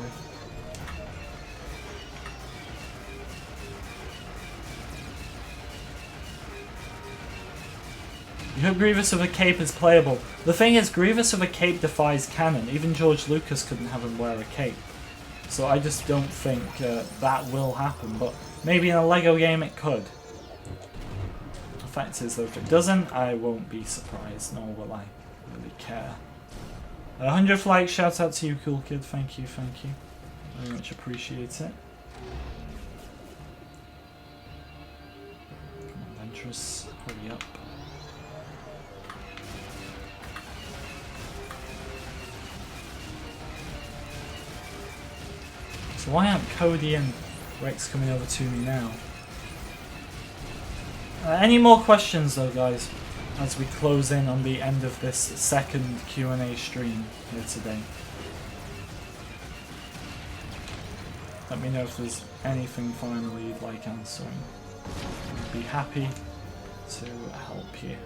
You hope Grievous with a cape is playable. The thing is, Grievous with a cape defies canon. Even George Lucas couldn't have him wear a cape. So I just don't think that will happen, but maybe in a LEGO game it could. The fact is though, if it doesn't, I won't be surprised, nor will I really care. 100th like, shout out to you, cool kid, thank you, very much appreciate it. Come on, Ventress, hurry up. So why aren't Cody and Rex coming over to me now? Any more questions though, guys, as we close in on the end of this second Q&A stream here today? Let me know if there's anything finally you'd like answering. I'd be happy to help you.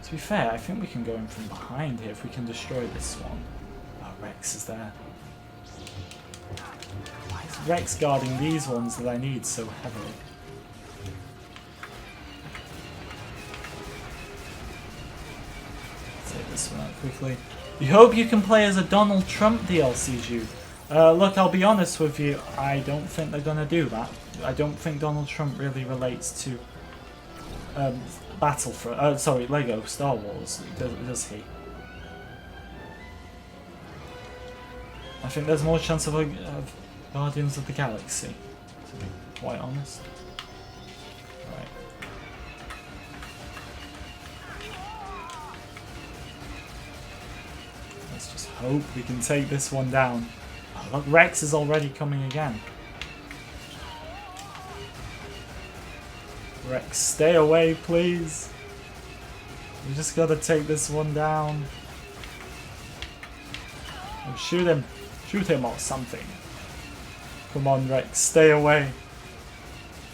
To be fair, I think we can go in from behind here if we can destroy this one. Oh, Rex is there. Why is Rex guarding these ones that I need so heavily? Take this one out quickly. You hope you can play as a Donald Trump DLC, Jude. Look, I'll be honest with you, I don't think they're gonna do that. I don't think Donald Trump really relates to Battlefront. Sorry, Lego Star Wars. Does he? I think there's more chance of Guardians of the Galaxy, to be quite honest. Right. Let's just hope we can take this one down. Oh, look, Rex is already coming again. Rex, stay away, please. We just gotta take this one down. Oh, shoot him. Shoot him or something. Come on, Rex, stay away.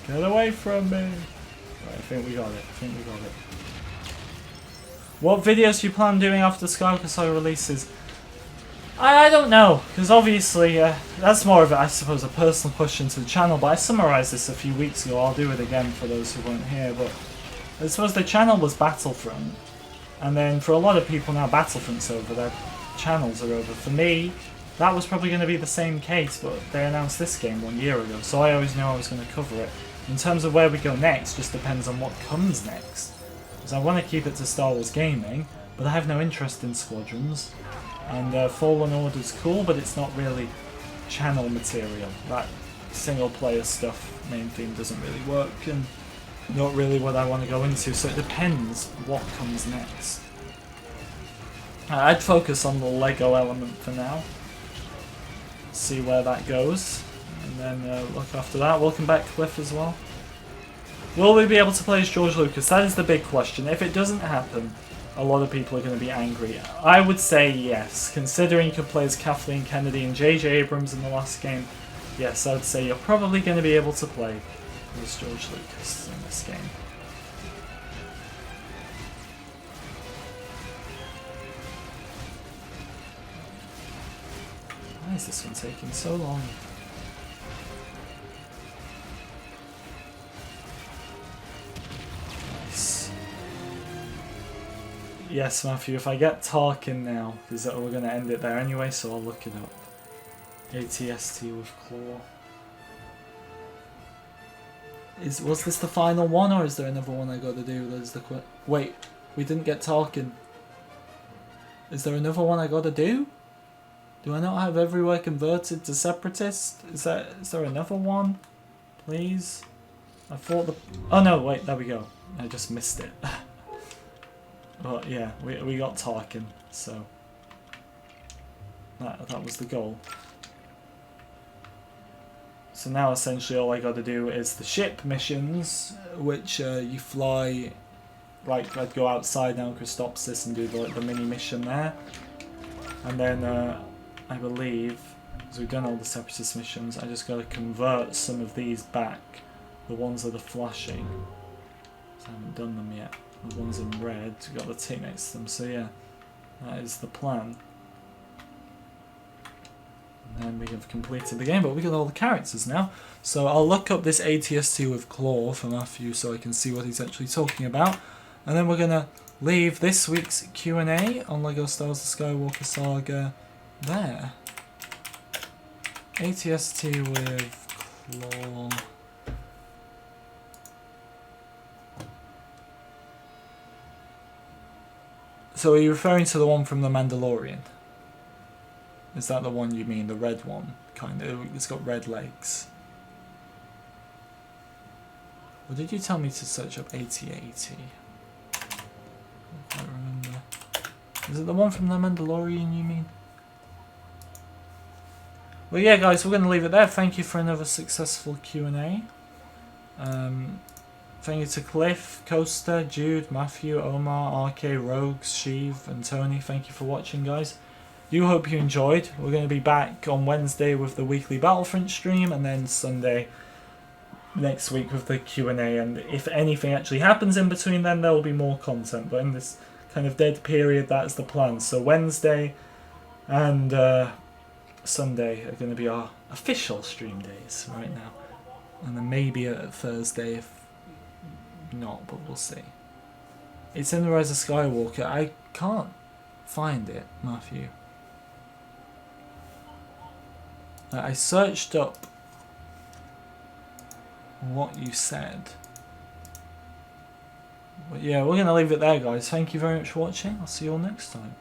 Get away from me. Right, I think we got it. What videos do you plan doing after Skywalker Saga releases? I don't know, because obviously that's more of, I suppose, a personal question to the channel, but I summarised this a few weeks ago. I'll do it again for those who weren't here, but I suppose the channel was Battlefront, and then for a lot of people now Battlefront's over, their channels are over. For me, that was probably going to be the same case, but they announced this game 1 year ago, so I always knew I was going to cover it. In terms of where we go next, just depends on what comes next. Because I want to keep it to Star Wars gaming, but I have no interest in Squadrons. And Fallen Order's cool, but it's not really channel material. That single player stuff, main theme, doesn't really work, and not really what I want to go into, so it depends what comes next. I'd focus on the Lego element for now. See where that goes, and then look after that. Welcome back, Cliff, as well. Will we be able to play as George Lucas? That is the big question. If it doesn't happen, a lot of people are going to be angry. I would say yes, considering you could play as Kathleen Kennedy and J.J. Abrams in the last game. Yes, I would say you're probably going to be able to play as George Lucas in this game. Why is this one taking so long? Nice. Yes, Matthew, if I get Tarkin now, because we're going to end it there anyway, so I'll look it up. ATST with Claw. Was this the final one, or is there another one I got to do? There's the wait, we didn't get Tarkin. Is there another one I got to do? Do I not have everywhere converted to Separatist? Is there another one? Please? I thought the... Oh no, wait, there we go. I just missed it. But yeah, we got Tarkin, so... That was the goal. So now essentially all I got to do is the ship missions, which you fly, like I'd go outside now Christopsis and do the mini mission there. And then I believe, as we've done all the separatist missions, I just got to convert some of these back. The ones that are flashing. I haven't done them yet. The ones in red, we've got the tick next to them. So yeah, that is the plan. And then we have completed the game, but we got all the characters now. So I'll look up this ATST with Claw for Matthew so I can see what he's actually talking about. And then we're going to leave this week's Q&A on LEGO Star Wars The Skywalker Saga there. ATST with Claw. So are you referring to the one from The Mandalorian? Is that the one you mean? The red one? Kind of. It's got red legs. Or did you tell me to search up AT-AT? I can't remember. Is it the one from The Mandalorian you mean? Well yeah guys, we're going to leave it there. Thank you for another successful Q&A. Thank you to Cliff, Coaster, Jude, Matthew, Omar, RK, Rogues, Sheev and Tony. Thank you for watching guys. Do hope you enjoyed. We're going to be back on Wednesday with the weekly Battlefront stream and then Sunday next week with the Q&A, and if anything actually happens in between then there will be more content, but in this kind of dead period that's the plan. So Wednesday and Sunday are going to be our official stream days right now, and then maybe a Thursday if not, but we'll see. It's in the Rise of Skywalker. I can't find it, Matthew. I searched up what you said. But yeah, we're going to leave it there guys. Thank you very much for watching. I'll see you all next time.